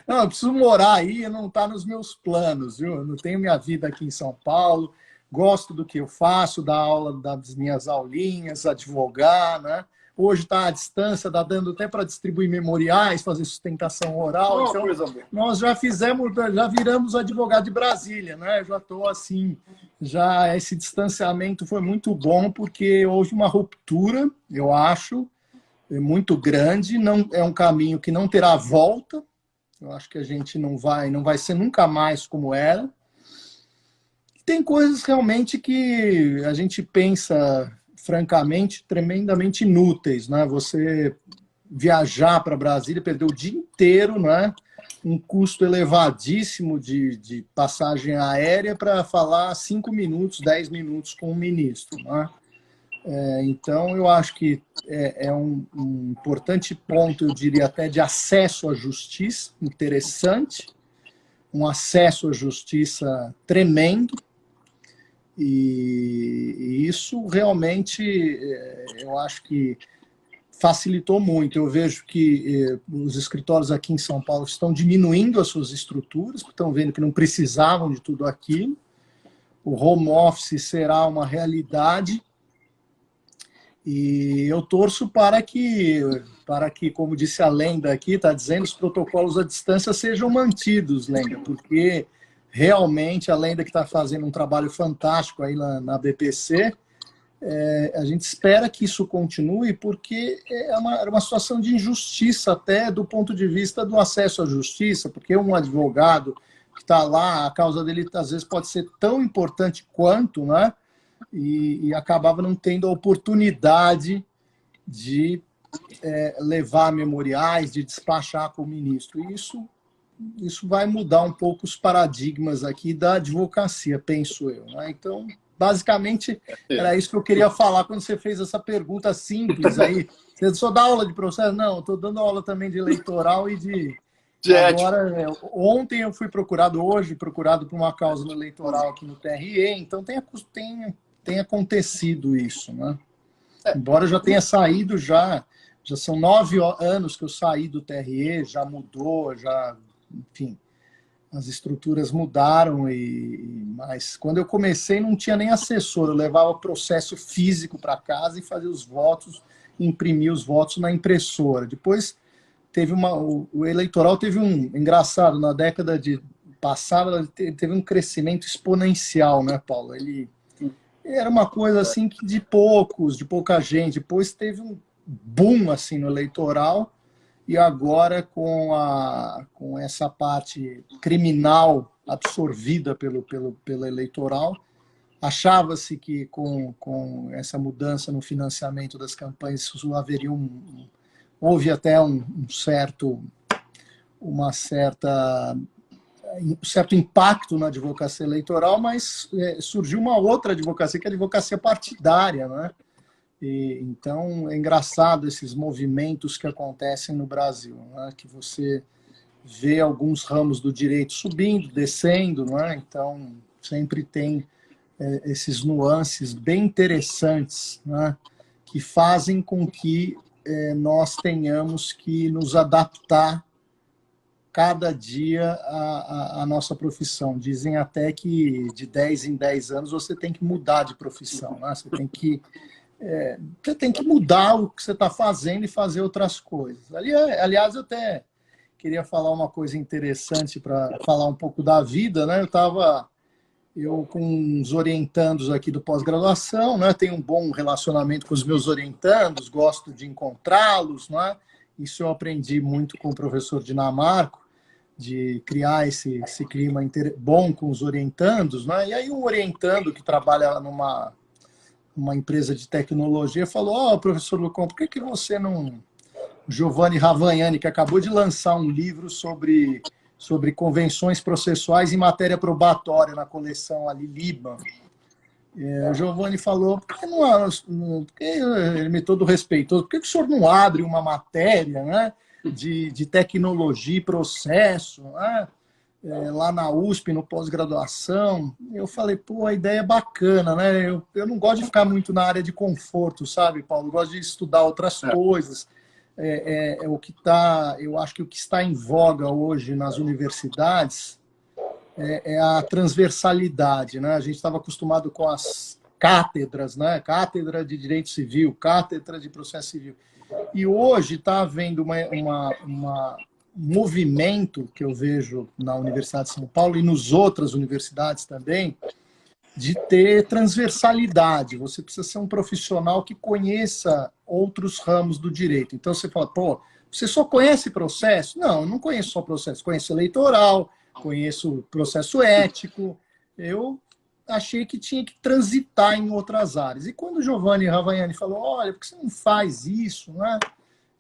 Não, eu preciso morar aí, não está nos meus planos, viu? Eu não tenho minha vida aqui em São Paulo, gosto do que eu faço, da aula, das minhas aulinhas, advogar, né? Hoje está à distância, está dando até para distribuir memoriais, fazer sustentação oral. Então, nós já viramos advogado de Brasília, né? Eu já estou assim, já esse distanciamento foi muito bom, porque houve uma ruptura, eu acho, muito grande, não é um caminho que não terá volta. Eu acho que a gente não vai ser nunca mais como era. Tem coisas realmente que a gente pensa, francamente, tremendamente inúteis, né? Você viajar para Brasília, perder o dia inteiro, né? um custo elevadíssimo de passagem aérea para falar 5 minutos, 10 minutos com o ministro, né? Então, eu acho que é um importante ponto, eu diria até, de acesso à justiça, interessante, um acesso à justiça tremendo, e isso realmente, eu acho que facilitou muito. Eu vejo que os escritórios aqui em São Paulo estão diminuindo as suas estruturas, estão vendo que não precisavam de tudo aquilo. O home office será uma realidade e eu torço para que, como disse a Lenda aqui, está dizendo, os protocolos à distância sejam mantidos, Lenda, porque realmente a Lenda que está fazendo um trabalho fantástico aí na BPC, a gente espera que isso continue, porque é uma situação de injustiça até do ponto de vista do acesso à justiça, porque um advogado que está lá, a causa dele às vezes pode ser tão importante quanto, né? E acabava não tendo a oportunidade de levar memoriais, de despachar com o ministro. E isso vai mudar um pouco os paradigmas aqui da advocacia, penso eu, né? Então, basicamente, era isso que eu queria falar quando você fez essa pergunta simples aí. Você só dá aula de processo? Não, estou dando aula também de eleitoral e de agora, ontem eu fui hoje procurado por uma causa no eleitoral aqui no TRE, então tem acontecido isso, né? Embora eu já tenha saído, já são 9 anos que eu saí do TRE, já mudou, enfim, as estruturas mudaram, mas quando eu comecei não tinha nem assessor, eu levava processo físico para casa e fazia os votos, imprimia os votos na impressora. Depois teve o eleitoral teve engraçado, na década passada teve um crescimento exponencial, né, Paulo? Ele era uma coisa assim que de pouca gente, depois teve um boom assim no eleitoral. E agora, com essa parte criminal absorvida pelo eleitoral, achava-se que com essa mudança no financiamento das campanhas, isso haveria houve até um certo impacto na advocacia eleitoral, mas surgiu uma outra advocacia, que é a advocacia partidária, né? Então, é engraçado esses movimentos que acontecem no Brasil, né? Que você vê alguns ramos do direito subindo, descendo, né? Então, sempre tem esses nuances bem interessantes, né? Que fazem com que nós tenhamos que nos adaptar cada dia à nossa profissão. Dizem até que de 10 em 10 anos você tem que mudar de profissão, né? Você tem que mudar o que você está fazendo e fazer outras coisas. Aliás, eu até queria falar uma coisa interessante para falar um pouco da vida, né? Eu com uns orientandos aqui do pós-graduação, né? Tenho um bom relacionamento com os meus orientandos, gosto de encontrá-los, né? Isso eu aprendi muito com o professor Dinamarco, de criar esse clima bom com os orientandos, né? E aí um orientando que trabalha numa empresa de tecnologia falou: professor Lucon, por que você não... Giovanni Ravagnani, que acabou de lançar um livro sobre convenções processuais em matéria probatória na coleção ali, Liban. O Giovanni falou, ele me todo respeitoso, por que o senhor não abre uma matéria, né, de tecnologia e processo, né, lá na USP, no pós-graduação? Eu falei, a ideia é bacana, né? Eu não gosto de ficar muito na área de conforto, sabe, Paulo? Eu gosto de estudar outras coisas. Eu acho que o que está em voga hoje nas universidades é a transversalidade, né? A gente estava acostumado com as cátedras, né? Cátedra de Direito Civil, cátedra de Processo Civil. E hoje está havendo um movimento que eu vejo na Universidade de São Paulo e nas outras universidades também, de ter transversalidade. Você precisa ser um profissional que conheça outros ramos do direito. Então você fala, você só conhece processo? Não, eu não conheço só processo. Conheço eleitoral, conheço processo ético. Eu achei que tinha que transitar em outras áreas. E quando o Giovanni Ravagnani falou, olha, por que você não faz isso, né?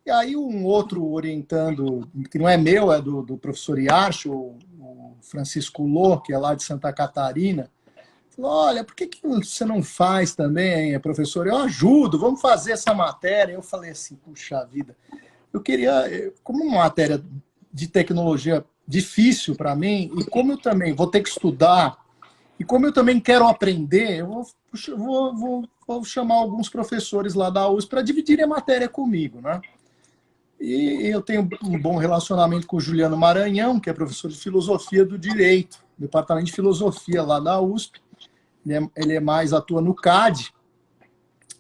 E aí um outro orientando, que não é meu, é do professor Yarcho, o Francisco Lô, que é lá de Santa Catarina, falou, olha, por que você não faz também, professor? Eu ajudo, vamos fazer essa matéria. Eu falei assim, puxa vida, eu queria, como uma matéria de tecnologia difícil para mim, e como eu também vou ter que estudar, e como eu também quero aprender, eu vou chamar alguns professores lá da USP para dividirem a matéria comigo, né? E eu tenho um bom relacionamento com o Juliano Maranhão, que é professor de filosofia do direito, departamento de filosofia lá da USP. Ele é mais, atua no CAD,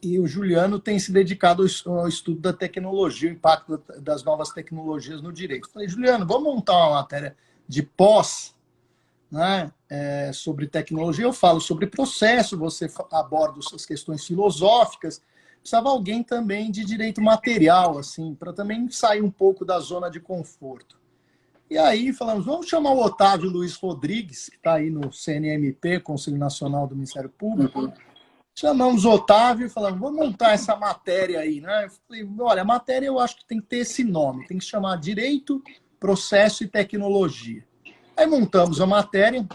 e o Juliano tem se dedicado ao estudo da tecnologia, o impacto das novas tecnologias no direito. Eu falei, Juliano, vamos montar uma matéria de pós, né, sobre tecnologia. Eu falo sobre processo, você aborda as questões filosóficas. Precisava alguém também de direito material, assim, para também sair um pouco da zona de conforto. E aí falamos, vamos chamar o Otávio Luiz Rodrigues, que está aí no CNMP, Conselho Nacional do Ministério Público. Chamamos o Otávio e falamos, vamos montar essa matéria aí, né? Eu falei, olha, a matéria eu acho que tem que ter esse nome, tem que se chamar Direito, Processo e Tecnologia. Aí montamos a matéria,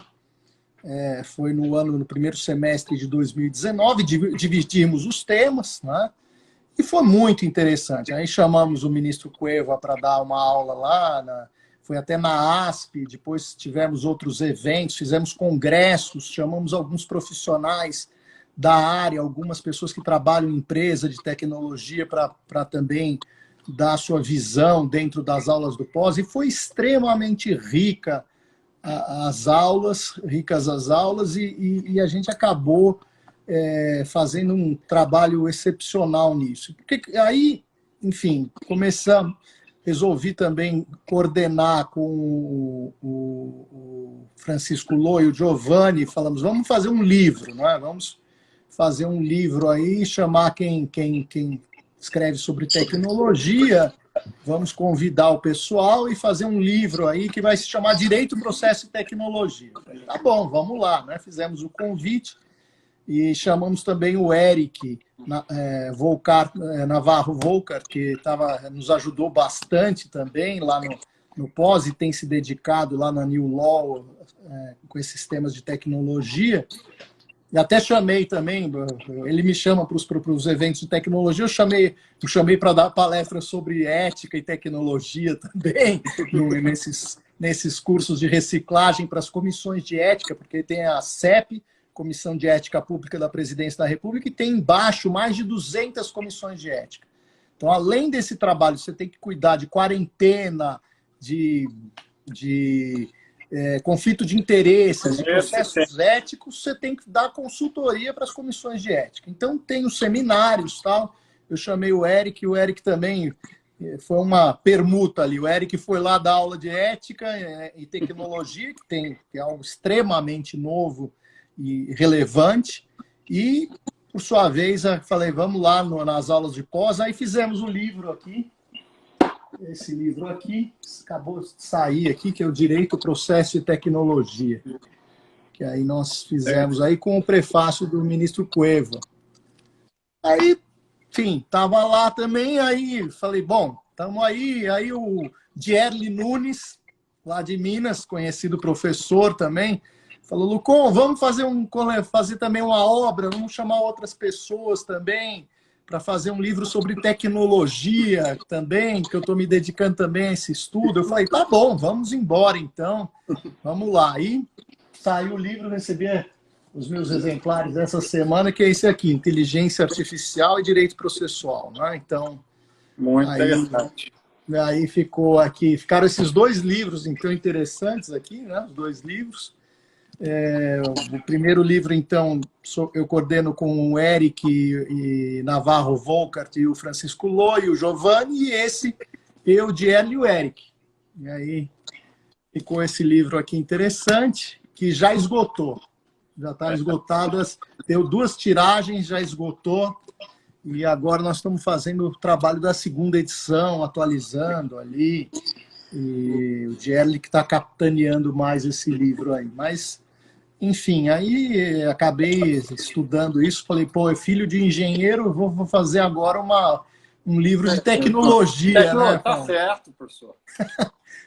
foi no primeiro semestre de 2019, dividimos os temas, né? E foi muito interessante. Aí chamamos o ministro Cueva para dar uma aula lá, foi até na ASP, depois tivemos outros eventos, fizemos congressos, chamamos alguns profissionais da área, algumas pessoas que trabalham em empresa de tecnologia para também dar a sua visão dentro das aulas do pós, e foi extremamente rica as aulas, ricas as aulas, e a gente acabou fazendo um trabalho excepcional nisso. Porque aí, enfim, resolvi também coordenar com o Francisco Lô e o Giovanni, falamos, vamos fazer um livro, né? Vamos fazer um livro aí, chamar quem escreve sobre tecnologia, vamos convidar o pessoal e fazer um livro aí que vai se chamar Direito, Processo e Tecnologia. Tá bom, vamos lá, né? Fizemos o convite e chamamos também o Eric Navarro Volcar, que nos ajudou bastante também lá no pós e tem se dedicado lá na New Law com esses temas de tecnologia. E até chamei também, ele me chama para os eventos de tecnologia, eu chamei para dar palestra sobre ética e tecnologia também, nesses cursos de reciclagem para as comissões de ética, porque tem a CEP, Comissão de Ética Pública da Presidência da República, e tem embaixo mais de 200 comissões de ética. Então, além desse trabalho, você tem que cuidar de quarentena, de conflito de interesses, de processos éticos, você tem que dar consultoria para as comissões de ética. Então, tem os seminários, tal. Eu chamei o Eric também foi uma permuta ali. O Eric foi lá dar aula de ética e tecnologia, que é algo extremamente novo e relevante, e, por sua vez, eu falei, vamos lá nas aulas de pós, aí fizemos o livro aqui, esse livro aqui, acabou de sair aqui, que é o Direito, Processo e Tecnologia, que aí nós fizemos aí com o prefácio do ministro Cueva. Aí, enfim, estava lá também, aí falei, bom, estamos aí o Dierli Nunes, lá de Minas, conhecido professor também, falou, Lucon, vamos fazer também uma obra, vamos chamar outras pessoas também, para fazer um livro sobre tecnologia também, que eu estou me dedicando também a esse estudo. Eu falei, tá bom, vamos embora então, vamos lá. Aí saiu o livro, recebi os meus exemplares essa semana, que é esse aqui, Inteligência Artificial e Direito Processual. Né? Então, muito interessante. Aí ficaram esses dois livros então interessantes aqui, né? Os dois livros. O primeiro livro, então, eu coordeno com o Eric e Navarro Volkart e o Francisco Lô e o Giovanni, e esse eu, Dierli e o Eric. E aí ficou esse livro aqui interessante, que já esgotou. Já está esgotado, deu 2 tiragens, já esgotou, e agora nós estamos fazendo o trabalho da segunda edição, atualizando ali, e o Dierli que está capitaneando mais esse livro aí. Mas, enfim, aí acabei estudando isso, falei, pô, é filho de engenheiro, vou fazer agora um livro de tecnologia, né, Tá Paulo? certo, professor.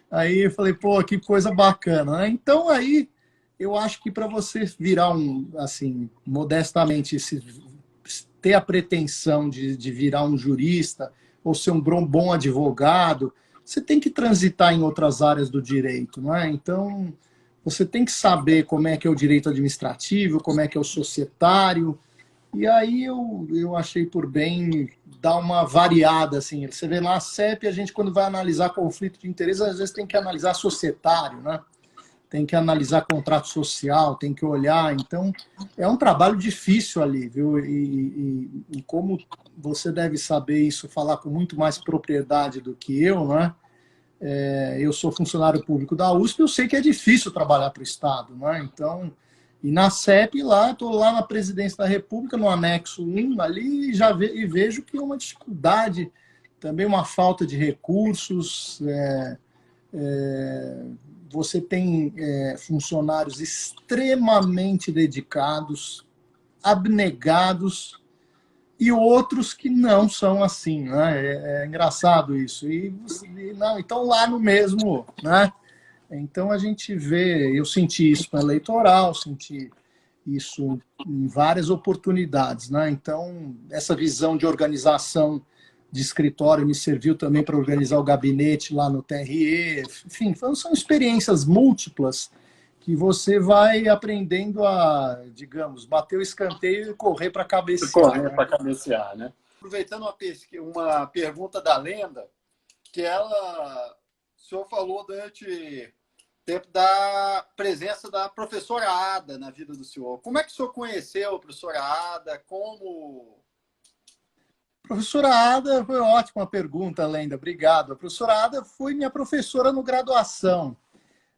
Aí eu falei, pô, que coisa bacana, né? Então aí eu acho que para você virar assim, modestamente, ter a pretensão de virar um jurista ou ser um bom advogado, você tem que transitar em outras áreas do direito, não é? Então, você tem que saber como é que é o direito administrativo, como é que é o societário, e aí eu achei por bem dar uma variada, assim. Você vê lá a CEP, a gente quando vai analisar conflito de interesse, às vezes tem que analisar societário, né? Tem que analisar contrato social, tem que olhar. Então, é um trabalho difícil ali, viu? E como você deve saber isso, falar com muito mais propriedade do que eu, né? Eu sou funcionário público da USP, eu sei que é difícil trabalhar para o Estado, né? Então, e na CEP lá, estou lá na Presidência da República, no anexo 1, ali, e vejo que é uma dificuldade, também uma falta de recursos, você tem funcionários extremamente dedicados, abnegados, e outros que não são assim, né? É engraçado isso. Não, então lá no mesmo, né? Então a gente vê, eu senti isso no eleitoral, senti isso em várias oportunidades, né? Então essa visão de organização de escritório me serviu também para organizar o gabinete lá no TRE. Enfim, são experiências múltiplas que você vai aprendendo a, digamos, bater o escanteio e correr para cabecear. Correr para cabecear, né? Aproveitando uma pergunta da Lenda, que o senhor falou durante o tempo da presença da professora Ada na vida do senhor. Como é que o senhor conheceu a professora Ada? Como... Professora Ada, foi ótima pergunta, Lenda, obrigado. A professora Ada foi minha professora no graduação.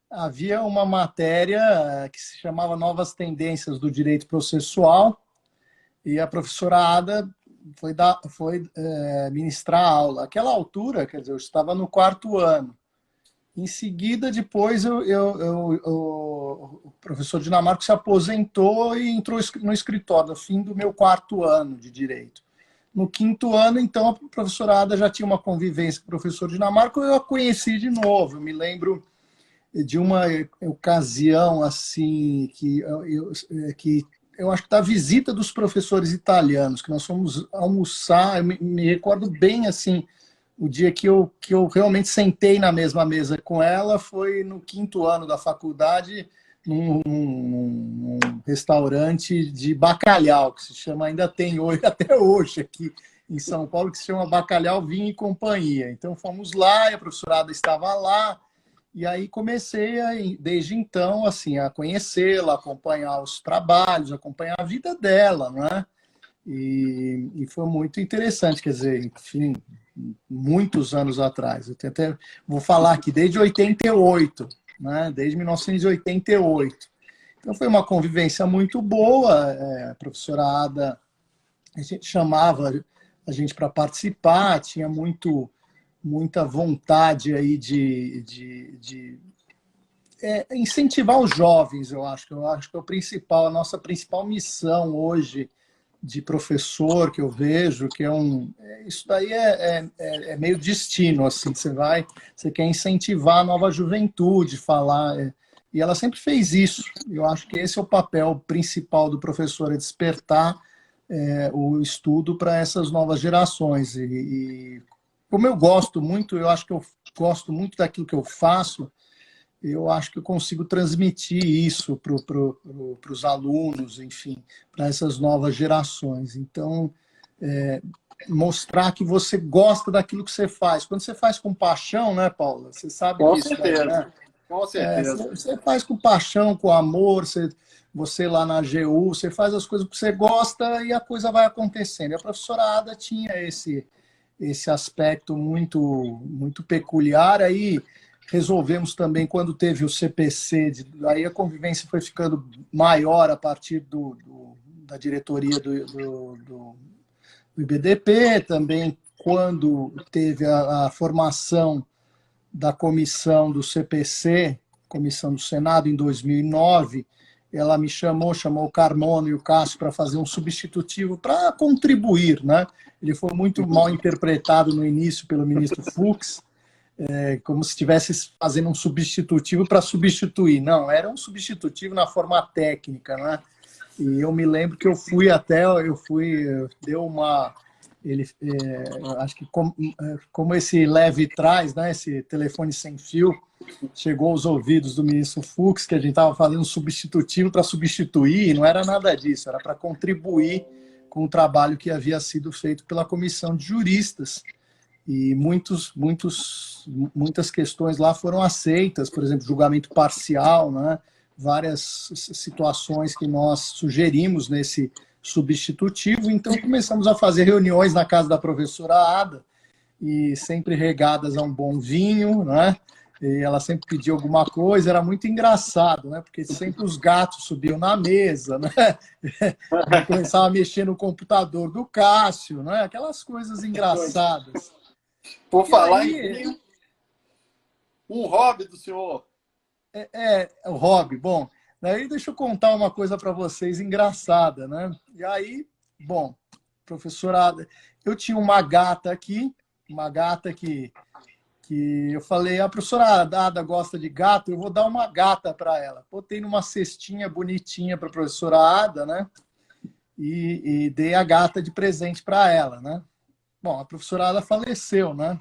Havia uma matéria que se chamava Novas Tendências do Direito Processual, e a professora Ada foi ministrar aula. Aquela altura, quer dizer, eu estava no 4º ano. Em seguida, depois, o professor Dinamarco se aposentou e entrou no escritório, no fim do meu 4º ano de Direito. No 5º ano, então, a professora Ada já tinha uma convivência com o professor Dinamarco, eu a conheci de novo. Eu me lembro de uma ocasião assim que eu acho que da visita dos professores italianos, que nós fomos almoçar, eu me recordo bem assim, o dia que eu realmente sentei na mesma mesa com ela foi no 5º ano da faculdade, num restaurante de bacalhau, que se chama, ainda tem hoje, até hoje aqui em São Paulo, que se chama Bacalhau Vinho e Companhia. Então fomos lá, e a professorada estava lá, e aí comecei, desde então, assim, a conhecê-la, acompanhar os trabalhos, acompanhar a vida dela, né? E foi muito interessante, quer dizer, enfim, muitos anos atrás. Vou falar aqui, desde 88, né? Desde 1988. Então foi uma convivência muito boa. A professora Ada, a gente chamava a gente para participar, tinha muita vontade aí de incentivar os jovens, eu acho que é o principal, a nossa principal missão hoje de professor que eu vejo, que isso daí é meio destino, assim, você quer incentivar a nova juventude, falar, e ela sempre fez isso. Eu acho que esse é o papel principal do professor, é despertar o estudo para essas novas gerações. E como eu gosto muito, eu acho que eu gosto muito daquilo que eu faço, eu acho que eu consigo transmitir isso para os alunos, enfim, para essas novas gerações. Então, mostrar que você gosta daquilo que você faz. Quando você faz com paixão, né, Paula? Você sabe Com disso, certeza, né? com certeza. Você faz com paixão, com amor, você lá na AGU, você faz as coisas que você gosta e a coisa vai acontecendo. E a professora Ada tinha esse aspecto muito peculiar. Aí resolvemos também, quando teve o CPC, aí a convivência foi ficando maior a partir da diretoria do IBDP, também quando teve a formação da comissão do CPC, comissão do Senado, em 2009, ela me chamou o Carmona e o Cássio para fazer um substitutivo para contribuir, né? Ele foi muito mal interpretado no início pelo ministro Fux, como se estivesse fazendo um substitutivo para substituir. Não, era um substitutivo na forma técnica, né? E eu me lembro que deu uma... acho que como esse leve trás, né, esse telefone sem fio, chegou aos ouvidos do ministro Fux, que a gente estava fazendo um substitutivo para substituir, e não era nada disso, era para contribuir com o trabalho que havia sido feito pela comissão de juristas. E muitas questões lá foram aceitas, por exemplo, julgamento parcial, né? Várias situações que nós sugerimos nesse substitutivo. Então, começamos a fazer reuniões na casa da professora Ada, e sempre regadas a um bom vinho, né? E ela sempre pedia alguma coisa, era muito engraçado, né? Porque sempre os gatos subiam na mesa, né? Começava a mexer no computador do Cássio, né? Aquelas coisas engraçadas. Por falar em vinho, um hobby do senhor. O hobby. Bom, daí deixa eu contar uma coisa para vocês engraçada, né? E aí, bom, professora, eu tinha uma gata aqui, uma gata que eu falei, a professora Ada gosta de gato, eu vou dar uma gata para ela. Botei numa cestinha bonitinha para a professora Ada, né? E dei a gata de presente para ela, né? Bom, a professora Ada faleceu, né?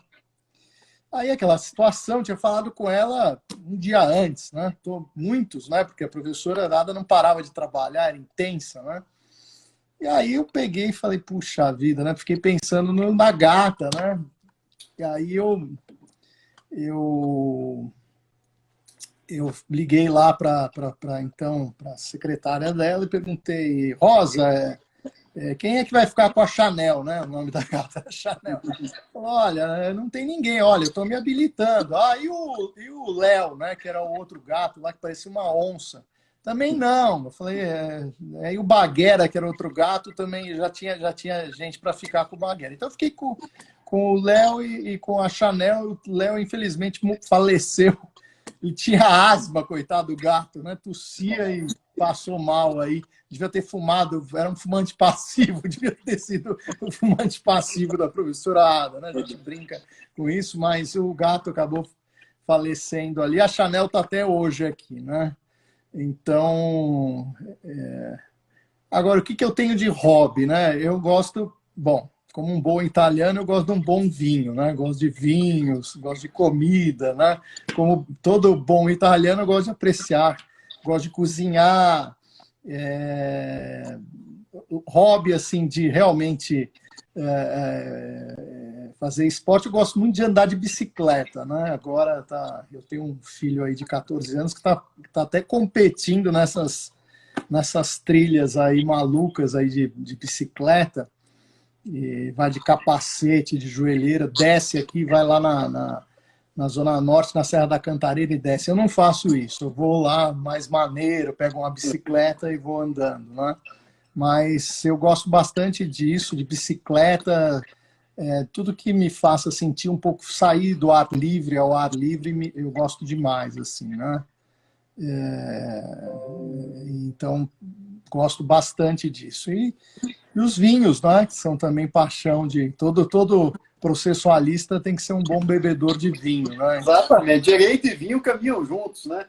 Aí aquela situação, tinha falado com ela um dia antes, né? Muitos, né? Porque a professora Ada não parava de trabalhar, era intensa, né? E aí eu peguei e falei, puxa vida, né? Fiquei pensando na gata, né? E aí eu liguei lá para a secretária dela e perguntei, Rosa, quem é que vai ficar com a Chanel, né? O nome da gata é Chanel. Falou, olha, não tem ninguém, olha, eu estou me habilitando. E o Léo, né? Que era o outro gato lá que parecia uma onça. Também não. Eu falei, aí o Baguera, que era outro gato, também já tinha gente para ficar com o Baguera. Então eu fiquei com o Léo e com a Chanel. O Léo, infelizmente, faleceu. E tinha asma, coitado do gato, né? Tossia e passou mal aí. Devia ter fumado, era um fumante passivo, devia ter sido o fumante passivo da professora Ada, né? A gente brinca com isso, mas o gato acabou falecendo ali. A Chanel está até hoje aqui, né? Então, agora, o que eu tenho de hobby, né? Eu gosto, bom, como um bom italiano, eu gosto de um bom vinho, né? Gosto de vinhos, gosto de comida, né? Como todo bom italiano, eu gosto de apreciar, gosto de cozinhar. Hobby, assim, de realmente fazer esporte, eu gosto muito de andar de bicicleta, né? Agora eu tenho um filho aí de 14 anos que tá até competindo nessas trilhas aí malucas aí de bicicleta. E vai de capacete, de joelheira, desce aqui, vai lá na Zona Norte, na Serra da Cantareira e desce. Eu não faço isso, eu vou lá mais maneiro, pego uma bicicleta e vou andando, né? Mas eu gosto bastante disso, de bicicleta, tudo que me faça sentir um pouco, sair do ar livre ao ar livre, eu gosto demais, assim, né? Então, gosto bastante disso. E os vinhos, né, que são também paixão de... Todo processualista tem que ser um bom bebedor de vinho, né? Exatamente. Direito e vinho caminham juntos, né?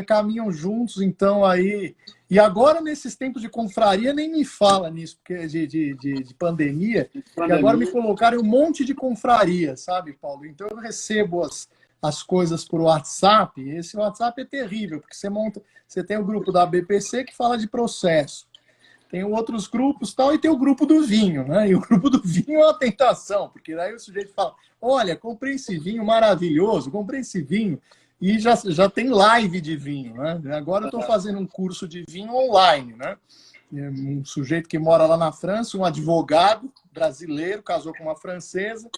Caminham juntos, então aí... E agora, nesses tempos de confraria, nem me fala nisso, porque de pandemia, que agora me colocaram um monte de confraria, sabe, Paulo? Então eu recebo as coisas por WhatsApp. Esse WhatsApp é terrível, porque você tem o grupo da BPC que fala de processo. Tem outros grupos tal, e tem o grupo do vinho, né? E o grupo do vinho é uma tentação, porque daí o sujeito fala, olha, comprei esse vinho maravilhoso, comprei esse vinho, e já tem live de vinho, né? Agora eu estou fazendo um curso de vinho online, né? Um sujeito que mora lá na França, um advogado brasileiro, casou com uma francesa,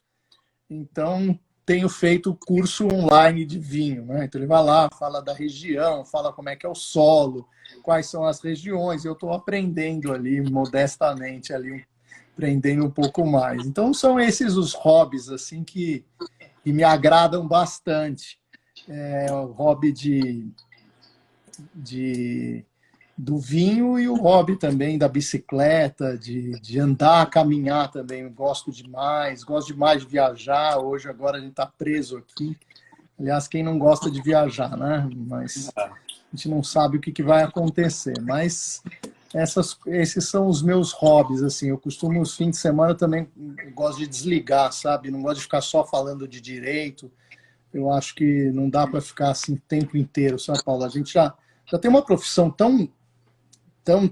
então tenho feito curso online de vinho, né? Então ele vai lá, fala da região, fala como é que é o solo, quais são as regiões, eu estou aprendendo ali, modestamente, ali, aprendendo um pouco mais. Então são esses os hobbies assim que me agradam bastante. O hobby do vinho e o hobby também da bicicleta, de andar, caminhar também. Eu gosto demais de viajar. Hoje, agora, a gente está preso aqui. Aliás, quem não gosta de viajar, né? Mas a gente não sabe o que vai acontecer. Mas esses são os meus hobbies, assim. Eu costumo, nos fins de semana, também gosto de desligar, sabe? Não gosto de ficar só falando de direito. Eu acho que não dá para ficar assim o tempo inteiro, sabe, Paulo? A gente já tem uma profissão tão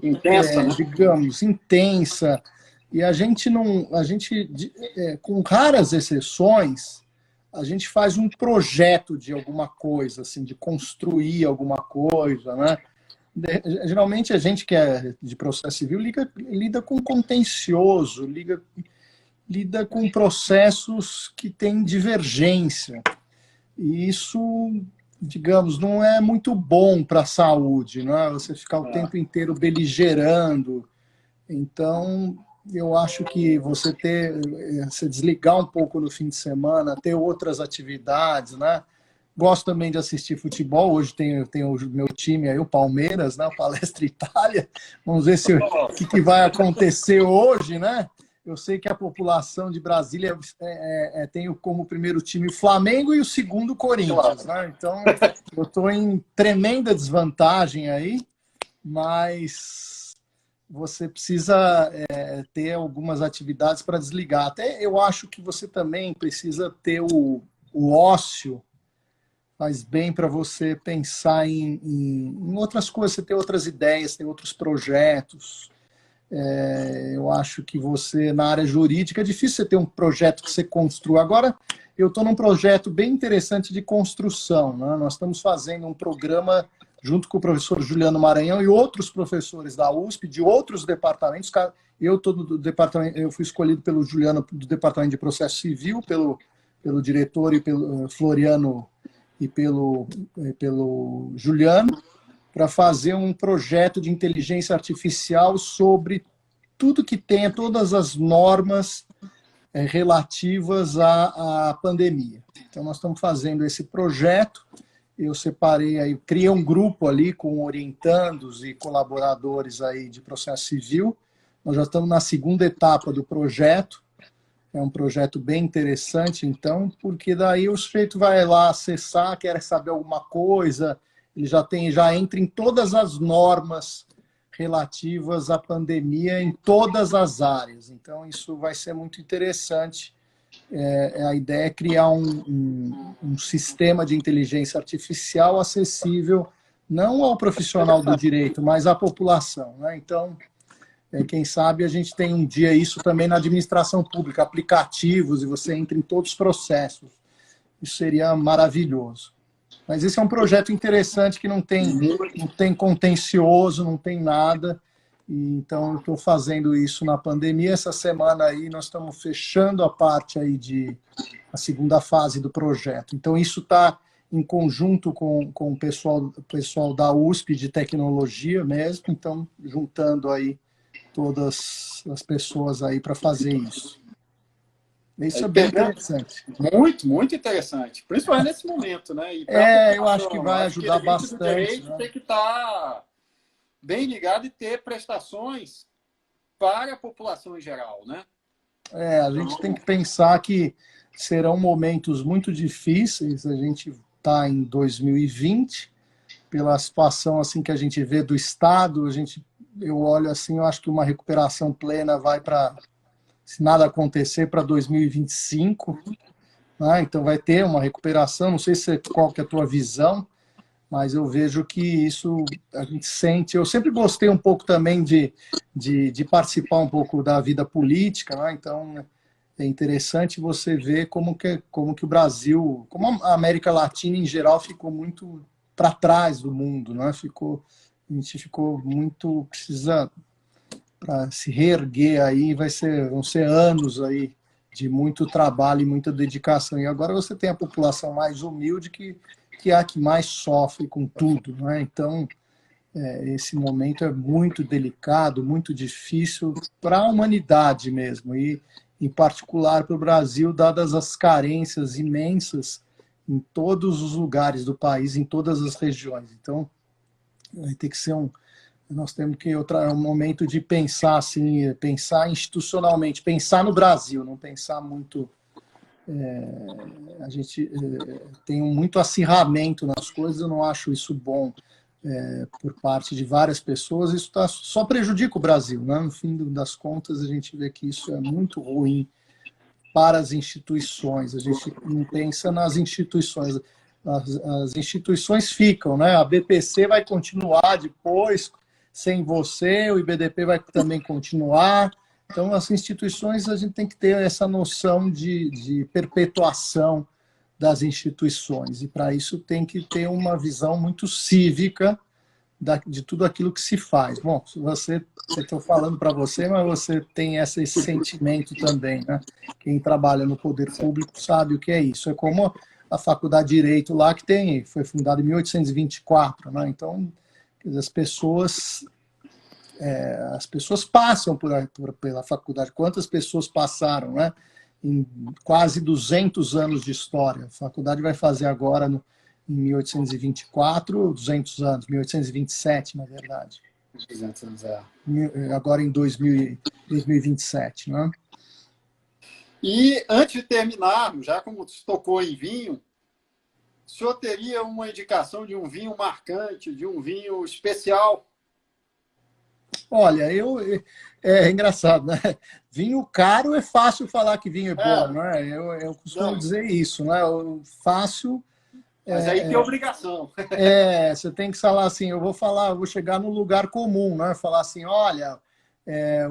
Intensa, né? digamos, intensa, e a gente não, com raras exceções, a gente faz um projeto de alguma coisa, assim, de construir alguma coisa, né? Geralmente a gente que é de processo civil lida com contencioso, lida com processos que têm divergência. E isso, digamos, não é muito bom para a saúde, não é? Você ficar o tempo inteiro beligerando. Então, eu acho que você se desligar um pouco no fim de semana, ter outras atividades, né? Gosto também de assistir futebol. Hoje tem o meu time aí, o Palmeiras, né? O Palestra Itália. Vamos ver o que vai acontecer hoje, né? Eu sei que a população de Brasília tem como primeiro time o Flamengo e o segundo o Corinthians, né? Então, eu estou em tremenda desvantagem aí, mas você precisa ter algumas atividades para desligar. Até eu acho que você também precisa ter o ócio. Faz bem para você pensar em outras coisas, você ter outras ideias, ter outros projetos. Eu acho que você, na área jurídica, é difícil você ter um projeto que você construa. Agora, eu estou num projeto bem interessante de construção, né? Nós estamos fazendo um programa junto com o professor Juliano Maranhão e outros professores da USP, de outros departamentos. Eu fui escolhido pelo Juliano do Departamento de Processo Civil, pelo diretor e pelo Floriano e pelo Juliano, para fazer um projeto de inteligência artificial sobre tudo que tenha, todas as normas relativas à pandemia. Então, nós estamos fazendo esse projeto. Eu separei aí, criei um grupo ali com orientandos e colaboradores aí de processo civil. Nós já estamos na segunda etapa do projeto. É um projeto bem interessante, então, porque daí o sujeito vai lá acessar, quer saber alguma coisa, ele já entra em todas as normas relativas à pandemia em todas as áreas. Então, isso vai ser muito interessante. A ideia é criar um sistema de inteligência artificial acessível não ao profissional do direito, mas à população, né? Então, quem sabe a gente tem um dia isso também na administração pública, aplicativos, e você entra em todos os processos. Isso seria maravilhoso. Mas esse é um projeto interessante que não tem contencioso, não tem nada. E, então, eu estou fazendo isso na pandemia. Essa semana aí nós estamos fechando a parte aí a segunda fase do projeto. Então, isso está em conjunto com o pessoal da USP de tecnologia mesmo. Então, juntando aí todas as pessoas aí para fazer isso. Isso é bem interessante. Muito, muito interessante. Principalmente nesse momento, né? E eu acho que vai ajudar bastante. O direito, né? Tem que estar bem ligado e ter prestações para a população em geral, né? A gente tem que pensar que serão momentos muito difíceis. A gente está em 2020, pela situação assim que a gente vê do Estado, eu olho assim, eu acho que uma recuperação plena vai para, se nada acontecer, para 2025. Né? Então vai ter uma recuperação, não sei qual que é a tua visão, mas eu vejo que isso a gente sente. Eu sempre gostei um pouco também de participar um pouco da vida política, né? Então é interessante você ver como que o Brasil, como a América Latina em geral ficou muito para trás do mundo, né? A gente ficou muito, precisa, para se reerguer aí, vão ser anos aí de muito trabalho e muita dedicação. E agora você tem a população mais humilde que é a que mais sofre com tudo, né? Então, esse momento é muito delicado, muito difícil para a humanidade mesmo, e em particular para o Brasil, dadas as carências imensas em todos os lugares do país, em todas as regiões. Então, vai ter que ser nós temos que um momento de pensar assim, pensar institucionalmente, pensar no Brasil, não pensar muito. A gente tem muito acirramento nas coisas, eu não acho isso bom por parte de várias pessoas, isso só prejudica o Brasil, né? No fim das contas, a gente vê que isso é muito ruim para as instituições, a gente não pensa nas instituições, as instituições ficam, né? A BPC vai continuar depois, sem você, o IBDP vai também continuar. Então, as instituições, a gente tem que ter essa noção de perpetuação das instituições, e para isso tem que ter uma visão muito cívica de tudo aquilo que se faz. Bom, estou falando para você, mas você tem esse sentimento também, né? Quem trabalha no poder público sabe o que é isso. É como a Faculdade de Direito lá, que foi fundada em 1824, né? Então, as pessoas passam pela faculdade. Quantas pessoas passaram, né? Em quase 200 anos de história. A faculdade vai fazer agora, em 1824, 200 anos, 1827, na verdade. 200 anos, Agora em 2027, né? E antes de terminarmos, já como você tocou em vinho, o senhor teria uma indicação de um vinho marcante, de um vinho especial? Olha, é engraçado, né? Vinho caro é fácil falar que vinho é bom, né? Eu costumo dizer isso, né? Fácil. Mas aí tem obrigação. Você tem que falar assim, vou chegar num lugar comum, né? Falar assim, olha,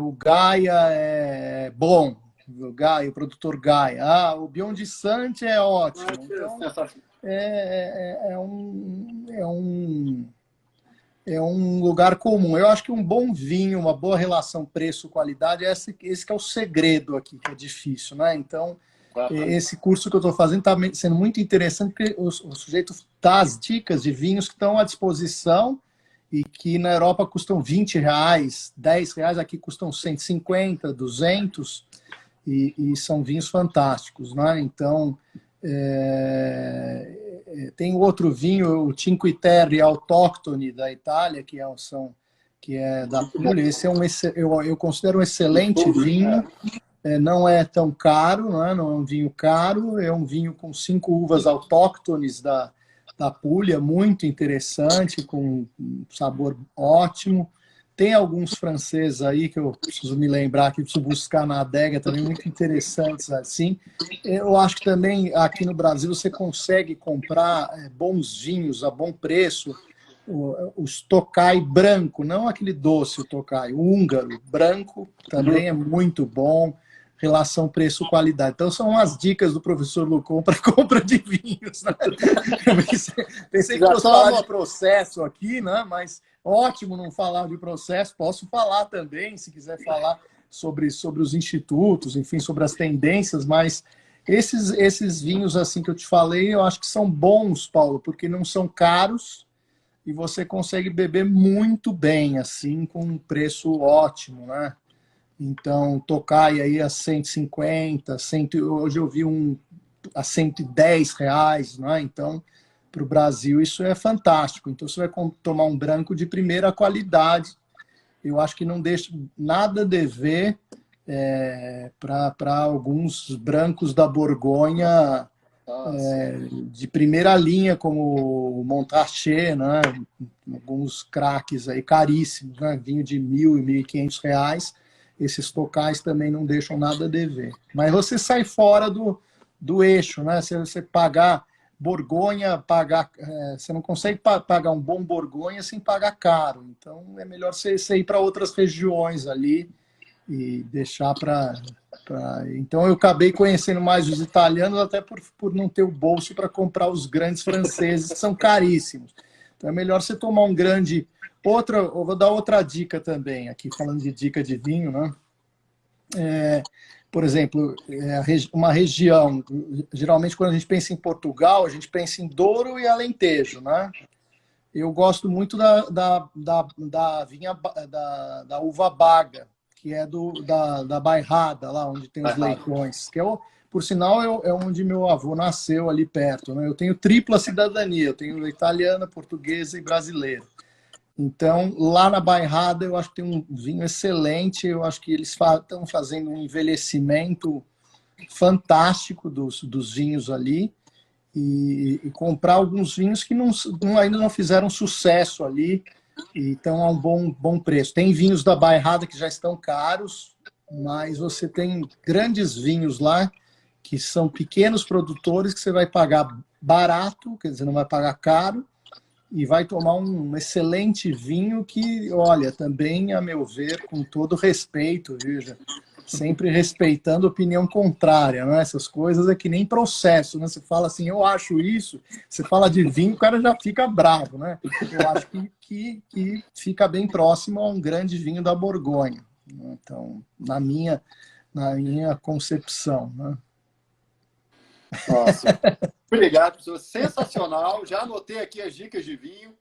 o Gaia é bom, o produtor Gaia. O Biondi Sante é ótimo. Então, é um lugar comum. Eu acho que um bom vinho, uma boa relação preço-qualidade, esse que é o segredo aqui, que é difícil, né? Então, esse curso que eu estou fazendo está sendo muito interessante, porque o sujeito dá as dicas de vinhos que estão à disposição e que na Europa custam R$20, R$10, aqui custam 150, 200, e são vinhos fantásticos, né? Então, tem outro vinho, o Cinque Terre autóctone da Itália, que é da Puglia. Esse eu considero um excelente vinho. Não é tão caro, não é um vinho caro, é um vinho com 5 uvas autóctones da Puglia, muito interessante, com um sabor ótimo. Tem alguns franceses aí que eu preciso me lembrar, que preciso buscar na adega também, muito interessantes assim. Eu acho que também aqui no Brasil você consegue comprar bons vinhos a bom preço, os Tokai branco, não aquele doce, o Tokai, o húngaro branco também é muito bom, relação preço-qualidade. Então, são as dicas do professor Lucon para compra de vinhos. Né? Pensei que fosse falar de processo aqui, né? Mas ótimo não falar de processo. Posso falar também, se quiser falar sobre os institutos, enfim, sobre as tendências, mas esses vinhos assim que eu te falei, eu acho que são bons, Paulo, porque não são caros e você consegue beber muito bem, assim, com um preço ótimo, né? Então, Tokai aí a 150, hoje eu vi a R$110, né? Então, para o Brasil isso é fantástico. Então, você vai tomar um branco de primeira qualidade. Eu acho que não deixa nada a dever para alguns brancos da Borgonha de primeira linha, como o Montrachet, né? Alguns craques aí caríssimos, né? Vinho de R$1.000 e R$1.500. Esses Tokais também não deixam nada a dever. Mas você sai fora do eixo, né? Se você pagar Borgonha, você não consegue pagar um bom Borgonha sem pagar caro. Então, é melhor você ir para outras regiões ali e deixar para... Então, eu acabei conhecendo mais os italianos, até por não ter o bolso para comprar os grandes franceses, que são caríssimos. Então, é melhor você tomar um grande... eu vou dar outra dica também, aqui falando de dica de vinho, né? Por exemplo, uma região, geralmente quando a gente pensa em Portugal, a gente pensa em Douro e Alentejo, né? Eu gosto muito da vinha da uva Baga, que é da Bairrada, lá onde tem os leitões, que por sinal é onde meu avô nasceu, ali perto, né? Eu tenho tripla cidadania, eu tenho italiana, portuguesa e brasileira. Então, lá na Bairrada, eu acho que tem um vinho excelente. Eu acho que eles estão fazendo um envelhecimento fantástico dos vinhos ali. E comprar alguns vinhos que ainda não fizeram sucesso ali e estão a um bom preço. Tem vinhos da Bairrada que já estão caros, mas você tem grandes vinhos lá que são pequenos produtores que você vai pagar barato, quer dizer, não vai pagar caro, e vai tomar um excelente vinho que, olha, também, a meu ver, com todo respeito, veja, sempre respeitando a opinião contrária, né? Essas coisas é que nem processo, né? Você fala assim, eu acho isso, você fala de vinho, o cara já fica bravo, né? Eu acho que fica bem próximo a um grande vinho da Borgonha. Então, na minha concepção, né? Nossa, obrigado, professor. Sensacional. Já anotei aqui as dicas de vinho.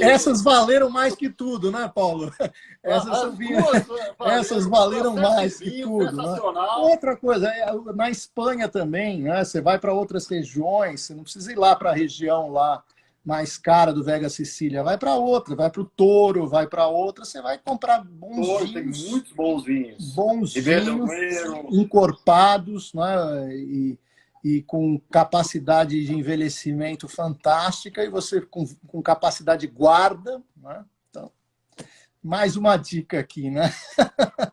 Essas valeram mais que tudo, né, Paulo? Essas valeram mais que tudo. Né? Outra coisa, na Espanha também, né? Você vai para outras regiões, você não precisa ir lá para a região lá mais cara do Vega Sicília, vai para outra, vai para o Touro, vai para outra, você vai comprar bons vinhos. Tem muitos bons vinhos. Bons vinhos, encorpados, né? E com capacidade de envelhecimento fantástica, e você com capacidade de guarda. Né? Então, mais uma dica aqui, né?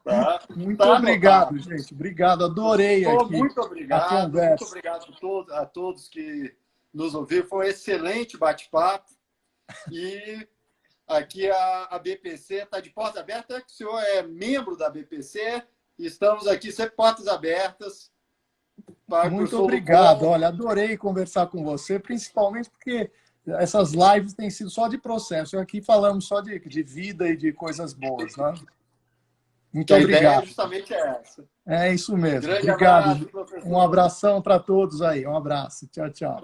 Tá. Muito obrigado, gente. Obrigado, adorei aqui muito obrigado, a conversa. Muito obrigado a todos que nos ouviram. Foi um excelente bate-papo. E aqui a BPC está de portas abertas. É que o senhor é membro da BPC. Estamos aqui sempre portas abertas. Muito obrigado. Olha, adorei conversar com você, principalmente porque essas lives têm sido só de processo. Aqui falamos só de vida e de coisas boas. Né? Muito obrigado. A ideia é justamente essa. É isso mesmo. Grande obrigado. Abraço, um abração para todos aí. Um abraço. Tchau, tchau.